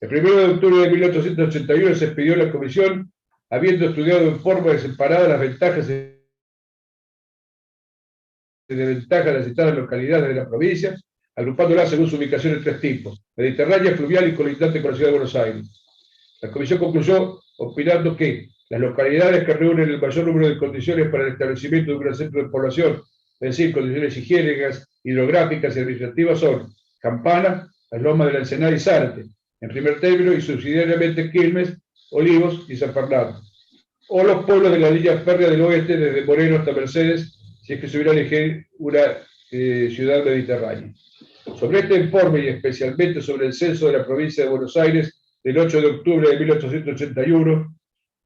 El 1 de octubre de 1881 se expidió la comisión, habiendo estudiado en forma separada las ventajas y desventajas de las citadas localidades de la provincia, agrupándolas según su ubicación en tres tipos: mediterránea, fluvial y colindante con la ciudad de Buenos Aires. La comisión concluyó opinando que las localidades que reúnen el mayor número de condiciones para el establecimiento de un gran centro de población, es decir, condiciones higiénicas, hidrográficas y administrativas, son Campana, Las Lomas de la Ensenada y Zárate, en primer término, y subsidiariamente Quilmes, Olivos y San Fernando, o los pueblos de la línea férrea del oeste, desde Moreno hasta Mercedes, si es que se hubiera elegido una ciudad mediterránea. Sobre este informe y especialmente sobre el censo de la provincia de Buenos Aires del 8 de octubre de 1881,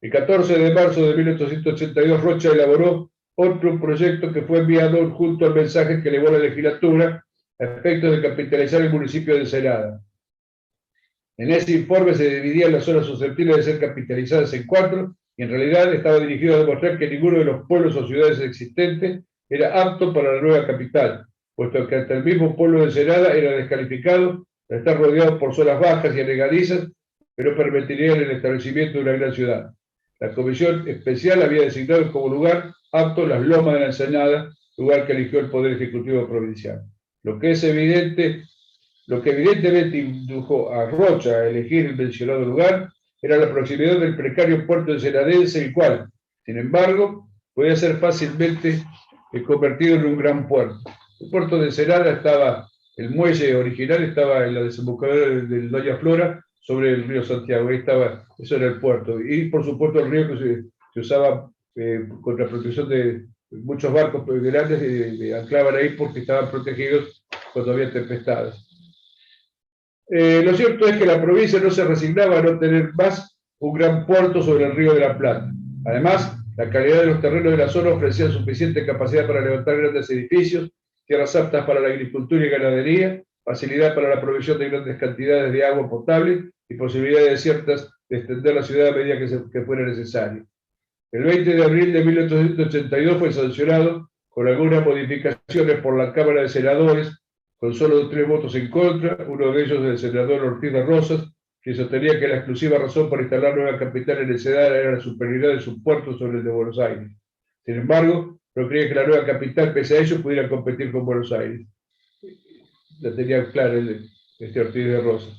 el 14 de marzo de 1882 Rocha elaboró otro proyecto que fue enviado junto al mensaje que elevó la legislatura a efectos de capitalizar el municipio de Ensenada. En ese informe se dividían las zonas susceptibles de ser capitalizadas en 4, y en realidad estaba dirigido a demostrar que ninguno de los pueblos o ciudades existentes era apto para la nueva capital, puesto que hasta el mismo pueblo de Ensenada era descalificado de estar rodeado por zonas bajas y anegadizas que no permitirían el establecimiento de una gran ciudad. La comisión especial había designado como lugar apto Las Lomas de la Ensenada, lugar que eligió el Poder Ejecutivo Provincial. Lo que evidentemente indujo a Rocha a elegir el mencionado lugar era la proximidad del precario puerto ensenadense, el cual, sin embargo, podía ser fácilmente convertido en un gran puerto. El puerto de Ensenada estaba, el muelle original estaba en la desembocadura del Doña Flora, sobre el río Santiago. Ahí estaba, eso era el puerto. Y por supuesto el río que se usaba contra protección de muchos barcos grandes, anclaban ahí porque estaban protegidos cuando había tempestades. Lo cierto es que la provincia no se resignaba a no tener más un gran puerto sobre el río de la Plata. Además, la calidad de los terrenos de la zona ofrecía suficiente capacidad para levantar grandes edificios, tierras aptas para la agricultura y ganadería, facilidad para la provisión de grandes cantidades de agua potable y posibilidades ciertas de extender la ciudad a medida que fuera necesario. El 20 de abril de 1882 fue sancionado con algunas modificaciones por la Cámara de Senadores, con solo 3 votos en contra, uno de ellos del senador Ortiz de Rosas, que sostenía que la exclusiva razón para instalar nueva capital en Ensenada era la superioridad de su puerto sobre el de Buenos Aires. Sin embargo, no creía que la nueva capital, pese a ello, pudiera competir con Buenos Aires. La tenía clara este Ortiz de Rosas.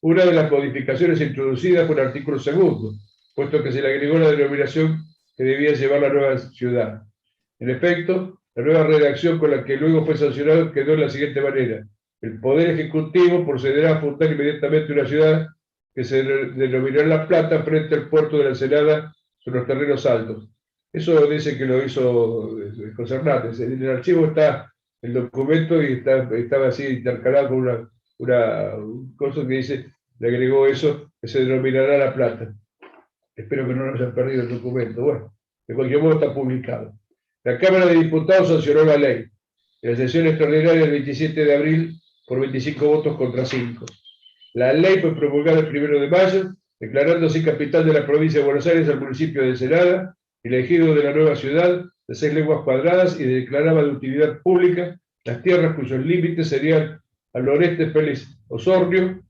Una de las modificaciones introducidas fue el artículo 2, puesto que se le agregó la denominación que debía llevar la nueva ciudad. En efecto, la nueva redacción con la que luego fue sancionado quedó de la siguiente manera: el Poder Ejecutivo procederá a fundar inmediatamente una ciudad que se denominará La Plata frente al puerto de la Ensenada sobre los terrenos altos. Eso dice que lo hizo José Hernández. En el archivo está el documento y estaba así intercalado con un cosa que dice, le agregó eso, que se denominará La Plata. Espero que no nos hayan perdido el documento. Bueno, de cualquier modo está publicado. La Cámara de Diputados sancionó la ley en la sesión extraordinaria del 27 de abril por 25 votos contra 5. La ley fue promulgada el 1 de mayo, declarando así capital de la provincia de Buenos Aires al municipio de Ensenada, elegido de la nueva ciudad de 6 leguas cuadradas, y declaraba de utilidad pública las tierras cuyos límites serían al noreste Félix Osornio,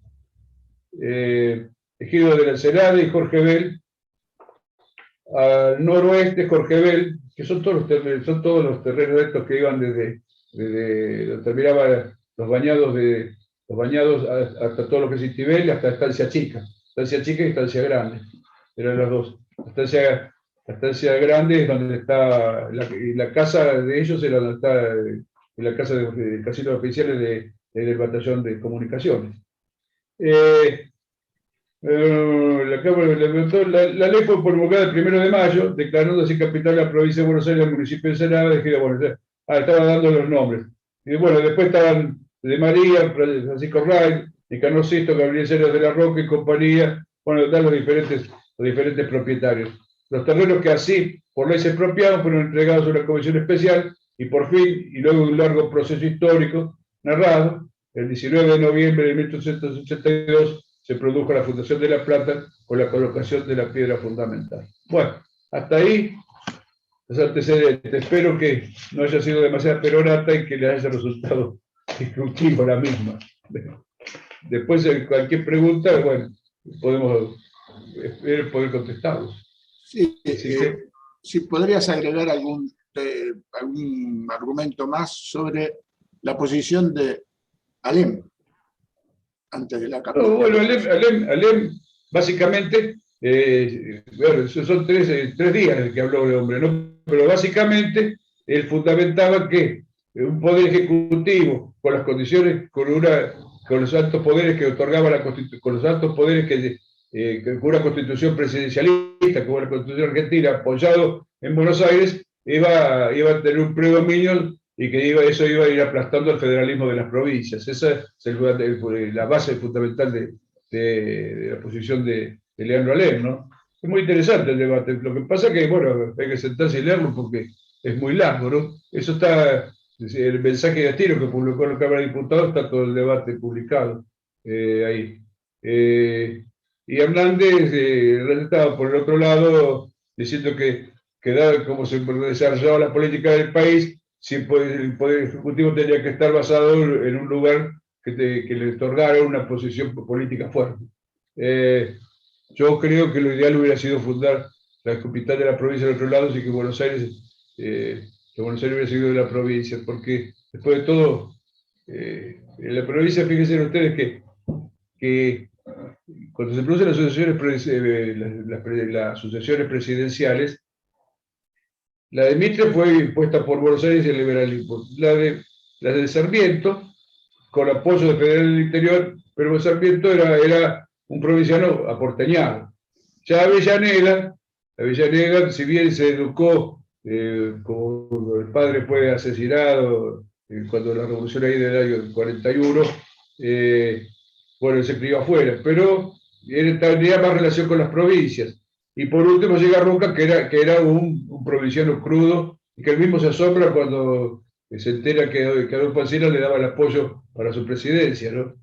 Ejido de la Ensenada y Jorge Bell. Al noroeste, Jorge Bell, que son todos los terrenos estos que iban desde donde terminaba los bañados hasta todo lo que es Itibel, hasta Estancia Chica y Estancia Grande. Eran las dos. La estancia grande es donde está, la casa de ellos era donde está la casa de casinos oficiales del batallón de comunicaciones. La ley fue promulgada el 1 de mayo, declarando así capital de la provincia de Buenos Aires, el municipio de Ensenada, de Gira Buenos. Estaba dando los nombres. Y bueno, después estaban de María, Francisco Ray, Nicanor Sisto, Gabriel Ceres de la Roca y compañía. Bueno, dan los diferentes propietarios. Los terrenos que así, por ley se expropiaron, fueron entregados a una comisión especial y por fin, y luego de un largo proceso histórico narrado, el 19 de noviembre de 1882, se produjo la fundación de La Plata con la colocación de la piedra fundamental. Bueno, hasta ahí los antecedentes. Espero que no haya sido demasiada perorata y que le haya resultado instructivo la misma. Después, cualquier pregunta, bueno, podemos poder contestarlos. Sí, si podrías agregar algún argumento más sobre la posición de Alem antes de la capital. Bueno, Alem básicamente, bueno, son tres días el que habló el hombre, ¿no? Pero básicamente él fundamentaba que un poder ejecutivo con las condiciones, con los altos poderes que otorgaba con los altos poderes con una constitución presidencialista, como la constitución argentina, apoyado en Buenos Aires, iba a tener un predominio y que eso iba a ir aplastando el federalismo de las provincias. Esa es la base fundamental de la posición de Leandro Alem, ¿no? Es muy interesante el debate. Lo que pasa es que, bueno, hay que sentarse y leerlo porque es muy largo, ¿no? Eso está, el mensaje de Astiro que publicó en la Cámara de Diputados, está todo el debate publicado ahí. Y Hernández estaba por el otro lado diciendo que dado como se desarrollaba la política del país, si el Poder Ejecutivo tenía que estar basado en un lugar que le otorgara una posición política fuerte. Yo creo que lo ideal hubiera sido fundar la capital de la provincia de otro lado, y que Buenos Aires hubiera sido de la provincia, porque después de todo, en la provincia, fíjense ustedes que cuando se producen las sucesiones presidenciales, la de Mitre fue impuesta por Buenos Aires y el liberalismo. La de Sarmiento, con apoyo de Federal del Interior, pero Sarmiento era un provinciano aporteñado. Ya Avellaneda, si bien se educó, como el padre fue asesinado cuando la revolución ahí del año 41, bueno, se crió afuera, pero tenía más relación con las provincias. Y por último llega Roca, que era un provinciano crudo, y que él mismo se asombra cuando se entera que Adolfo Alsina le daba el apoyo para su presidencia, ¿no?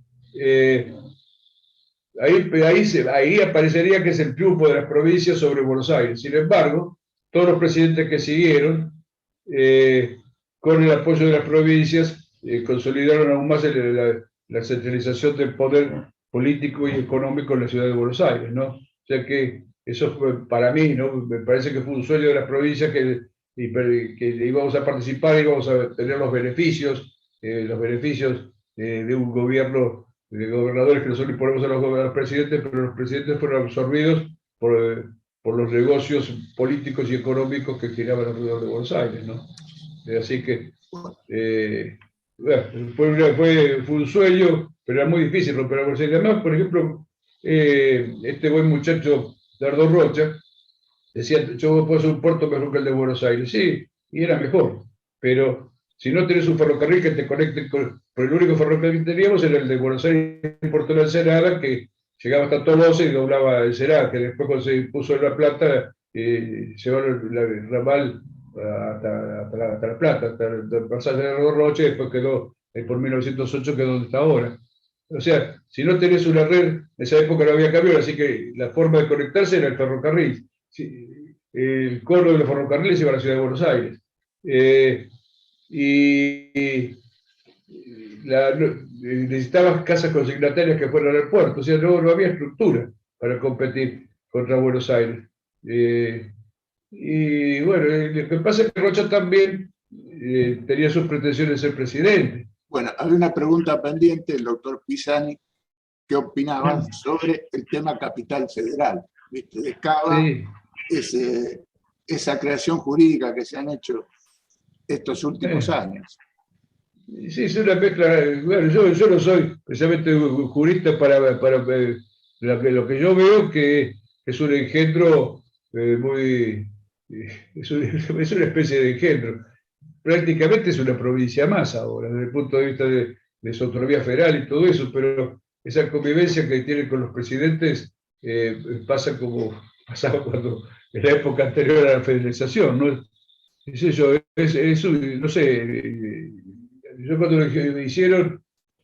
Ahí aparecería que es el triunfo de las provincias sobre Buenos Aires. Sin embargo, todos los presidentes que siguieron, con el apoyo de las provincias, consolidaron aún más la centralización del poder político y económico en la ciudad de Buenos Aires, ¿no? O sea que eso fue, para mí, ¿no? Me parece que fue un sueño de las provincias que íbamos a participar, íbamos a tener los beneficios de un gobierno de gobernadores que nosotros ponemos a los presidentes, pero los presidentes fueron absorbidos por los negocios políticos y económicos que giraban alrededor de Buenos Aires, ¿no? Así que bueno, fue un sueño, pero era muy difícil romper a Buenos Aires. Además, por ejemplo, este buen muchacho Dardo Rocha decía: yo puedo hacer un puerto mejor que el de Buenos Aires. Sí, y era mejor, pero si no tenés un ferrocarril que te conecte por el único ferrocarril que teníamos era el de Buenos Aires y Puerto de la Ensenada, que llegaba hasta Tolosa y doblaba Ensenada, que después cuando se puso en La Plata, llevaron el ramal hasta La Plata, hasta el pasaje de Dardo Rocha, y después quedó, por 1908 quedó donde está ahora. O sea, si no tenés una red, en esa época no había camión, así que la forma de conectarse era el ferrocarril. El cono de los ferrocarriles iba a la ciudad de Buenos Aires. Y necesitabas casas consignatarias que fueran al puerto, o sea, no había estructura para competir contra Buenos Aires. Y bueno, lo que pasa es que Rocha también tenía sus pretensiones de ser presidente. Bueno, había una pregunta pendiente, el doctor Pisani, ¿qué opinaba sobre el tema capital federal? ¿Viste? De Cava, sí. Esa creación jurídica que se han hecho estos últimos años. Sí, es una mezcla. Bueno, yo no soy precisamente jurista para lo que yo veo que es un engendro muy... Es una especie de engendro. Prácticamente es una provincia más ahora, desde el punto de vista de su autonomía federal y todo eso, pero esa convivencia que tiene con los presidentes pasa como pasaba cuando en la época anterior a la federalización, ¿no? Es eso, no sé, yo cuando lo hicieron,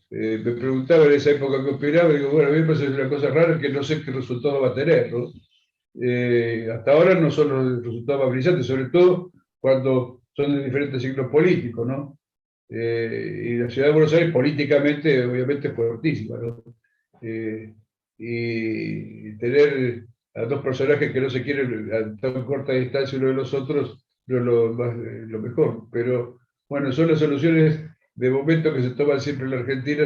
me preguntaba en esa época qué opinaba, y digo, bueno, a mí me parece una cosa rara que no sé qué resultado va a tener, ¿no? Hasta ahora no son los resultados más brillantes, sobre todo cuando son de diferentes signos políticos, ¿no? Y la ciudad de Buenos Aires políticamente, obviamente, es fuertísima, ¿no? Y tener a dos personajes que no se quieren a tan corta distancia uno de los otros no es lo mejor. Pero bueno, son las soluciones de momento que se toman siempre en la Argentina,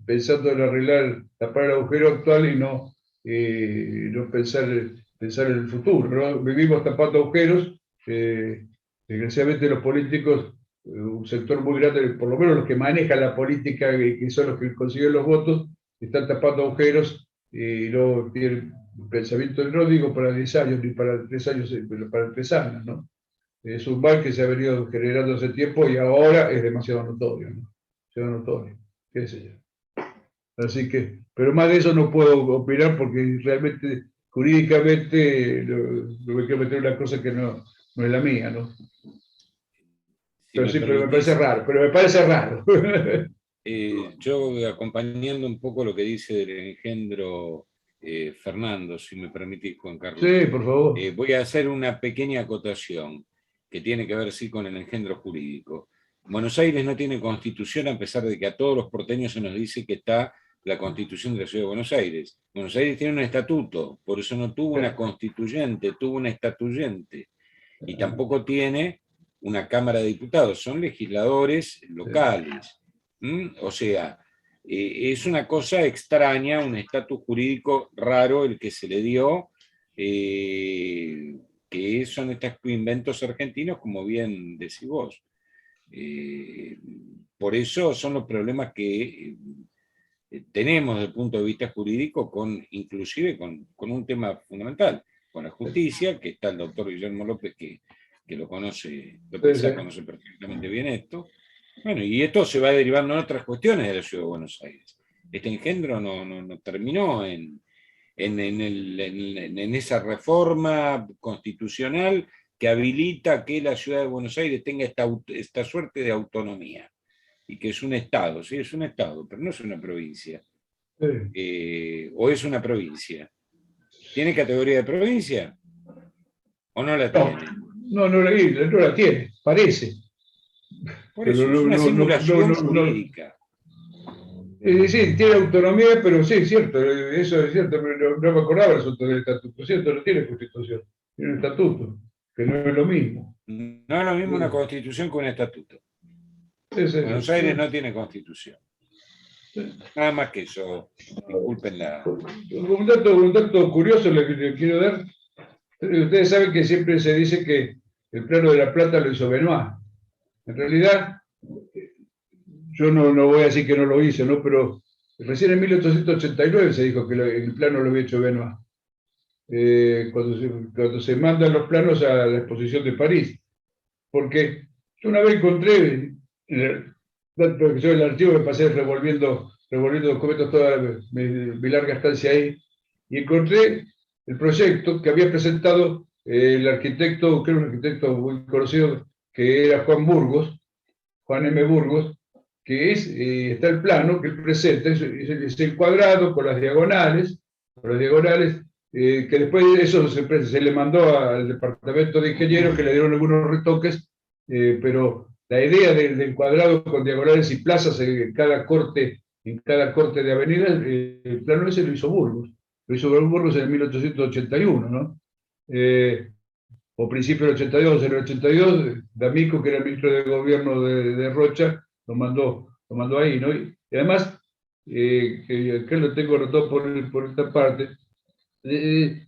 pensando en arreglar, tapar el agujero actual y no pensar en el futuro, ¿no? Vivimos tapando agujeros. Desgraciadamente los políticos, un sector muy grande, por lo menos los que manejan la política y que son los que consiguen los votos, están tapando agujeros y no tienen un pensamiento, no digo para 10 años ni para 3 años, pero para 3 años, ¿no? Es un mal que se ha venido generando hace tiempo y ahora es demasiado notorio, ¿no? Demasiado notorio, qué sé yo. Así que, pero más de eso no puedo opinar porque realmente, jurídicamente, no me quiero meter en una cosa que no es la mía, ¿no? Pero sí, pero me parece raro, yo acompañando un poco lo que dice del engendro Fernando, si me permitís, Juan Carlos. Sí, por favor. Voy a hacer una pequeña acotación que tiene que ver, sí, con el engendro jurídico. Buenos Aires no tiene constitución, a pesar de que a todos los porteños se nos dice que está la constitución de la ciudad de Buenos Aires. Buenos Aires tiene un estatuto, por eso no tuvo una constituyente, tuvo una estatuyente. Y tampoco tiene una Cámara de Diputados, son legisladores locales. O sea, es una cosa extraña, un estatus jurídico raro el que se le dio, que son estos inventos argentinos, como bien decís vos. Por eso son los problemas que tenemos desde el punto de vista jurídico, inclusive con un tema fundamental, con la justicia, que está el doctor Guillermo López, que lo conoce, conoce perfectamente bien esto. Bueno, y esto se va derivando en otras cuestiones de la ciudad de Buenos Aires. Este engendro no terminó en esa reforma constitucional que habilita que la ciudad de Buenos Aires tenga esta suerte de autonomía, y que es un Estado, sí, es un Estado, pero no es una provincia. O es una provincia. ¿Tiene categoría de provincia? ¿O no la tiene? No la tiene, parece. Por eso, es una simulación jurídica. Sí, tiene autonomía, pero sí, es cierto, eso es cierto, pero no me acordaba el asunto del estatuto, ¿cierto? No tiene constitución, tiene un estatuto, que no es lo mismo. No es lo mismo una constitución que un estatuto. Buenos Aires no tiene constitución. Nada más que eso, disculpen la... Un dato curioso le quiero dar. Ustedes saben que siempre se dice que el Plano de la Plata lo hizo Benoit. En realidad, yo no voy a decir que no lo hizo, ¿no? Pero recién en 1889 se dijo que el plano lo había hecho Benoit. Cuando se mandan los planos a la exposición de París. Porque yo una vez encontré, porque yo en el archivo me pasé revolviendo documentos toda mi larga estancia ahí, y encontré el proyecto que había presentado el arquitecto, creo un arquitecto muy conocido, que era Juan M. Burgos, que está el plano que él presenta, es el cuadrado con las diagonales, que después de eso se le mandó al departamento de ingenieros que le dieron algunos retoques, pero la idea del cuadrado con diagonales y plazas en cada corte de avenida, el plano ese lo hizo Burgos. Lo hizo Burgos en 1881, ¿no? O principio del 82. En el 82, D'Amico, que era el ministro de gobierno de Rocha, lo mandó ahí, ¿no? Y además, que acá lo tengo anotado por esta parte, y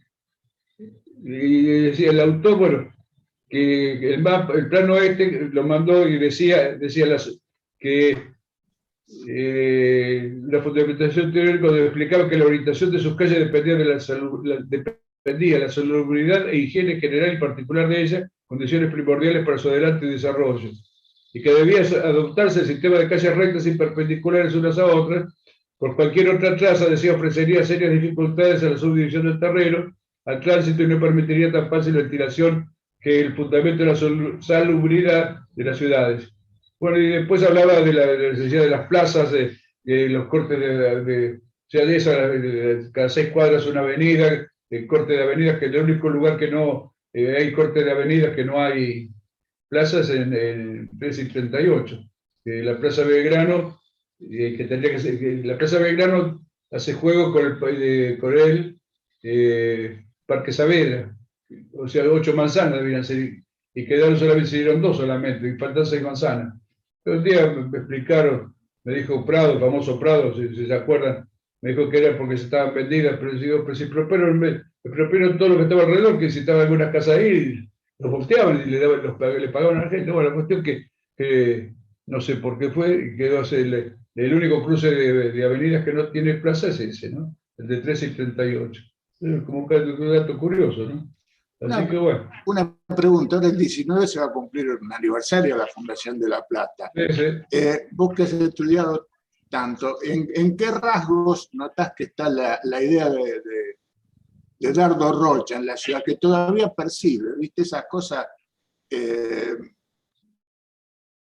decía el autor, bueno, que el plano este lo mandó y decía que la fundamentación teórica explicaba que la orientación de sus calles dependía de la salubridad e higiene general y particular de ellas, condiciones primordiales para su adelante y desarrollo, y que debía adoptarse el sistema de calles rectas y perpendiculares unas a otras, por cualquier otra traza, decía, ofrecería serias dificultades a la subdivisión del terreno, al tránsito, y no permitiría tan fácil ventilación que el fundamento de la salubridad de las ciudades. Bueno, y después hablaba de la necesidad de las plazas, de los cortes o sea, de esa, cada 6 cuadras una avenida, el corte de avenidas, que es el único lugar que no hay corte de avenidas, que no hay plazas en el 13 y 38. La Plaza Belgrano, que tendría que ser, que la Plaza Belgrano hace juego con el Parque Saavedra, o sea, 8 manzanas debían ser, y quedaron solamente, se dieron 2 solamente, y faltan 6 manzanas. Un día me explicaron, me dijo Prado, el famoso Prado, si se acuerdan, me dijo que era porque se estaban vendidas, pero si propinaron todo lo que estaba alrededor, que si estaba en algunas casas ahí, los volteaban y le pagaban a la gente. Bueno, la cuestión que no sé por qué fue, quedó el único cruce de avenidas que no tiene plaza es ese, ¿no? El de 13 y 38. Es como un dato curioso, ¿no? Así que bueno. Una pregunta, ahora el 19 se va a cumplir un aniversario de la Fundación de La Plata. Sí. Vos que has estudiado tanto, ¿en qué rasgos notás que está la idea de Dardo Rocha en la ciudad, que todavía percibe, viste, esas cosas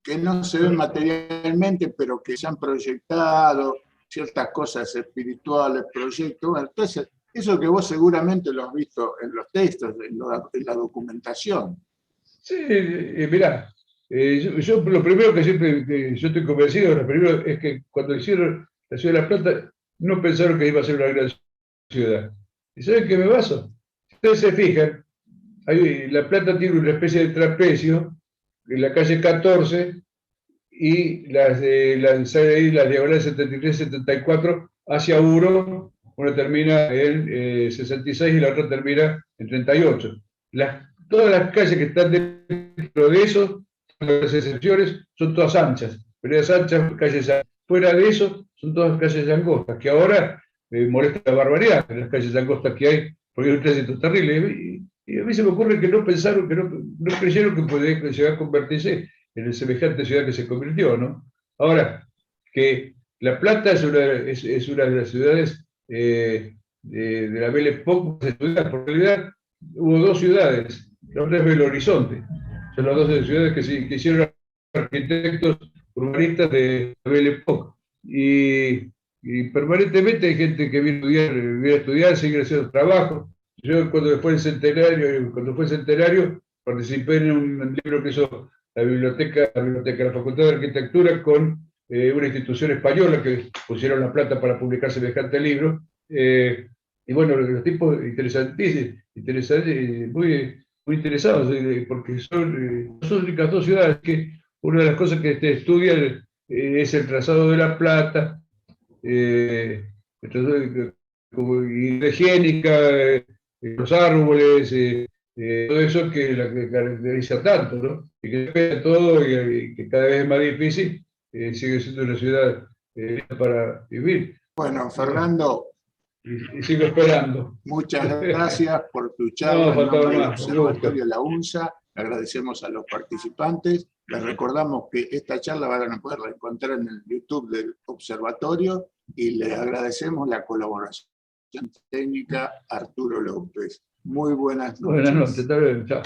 que no se ven materialmente, pero que se han proyectado, ciertas cosas espirituales, proyectos? Bueno, entonces, eso que vos seguramente lo has visto en los textos, en la documentación. Sí, mirá, yo lo primero que yo estoy convencido, lo primero es que cuando hicieron la ciudad de La Plata, no pensaron que iba a ser una gran ciudad. ¿Y saben qué me baso? Si ustedes se fijan, La Plata tiene una especie de trapecio en la calle 14 y las diagonales 73 y 74 hacia Uro, una termina en 66 y la otra termina en 38. Todas las calles que están dentro de eso, las excepciones, son todas anchas, veredas anchas, calles anchas. Fuera de eso, son todas calles angostas, que ahora molesta la barbaridad en las calles angostas que hay, porque hay un tránsito terrible. Y a mí se me ocurre que no pensaron, que no creyeron que podía llegar a convertirse en el semejante ciudad que se convirtió, ¿no? Ahora, que La Plata es una de las ciudades de la Belle Époque, por realidad hubo 2 ciudades, la otra es Belo Horizonte, son las 2 ciudades que hicieron arquitectos urbanistas de la Belle Époque, y permanentemente hay gente que viene a estudiar, sigue haciendo trabajo. Yo cuando fue el centenario, participé en un libro que hizo la Facultad de Arquitectura con una institución española que pusieron la plata para publicar semejante libro. Y bueno, los tipos interesantísimos, muy interesados, porque son las únicas 2 ciudades que una de las cosas que estudian es el trazado de La Plata, como higiénica, los árboles, todo eso que caracteriza tanto, ¿no? Y que depende de todo y que cada vez es más difícil, sigue siendo una ciudad para vivir. Bueno, Fernando, y sigo esperando. Muchas gracias por tu charla en nombre del Observatorio La UNSA. Le agradecemos a los participantes. Les recordamos que esta charla van a poder encontrar en el YouTube del Observatorio y les agradecemos la colaboración técnica Arturo López. Muy buenas noches. Buenas noches, tal vez. Chao.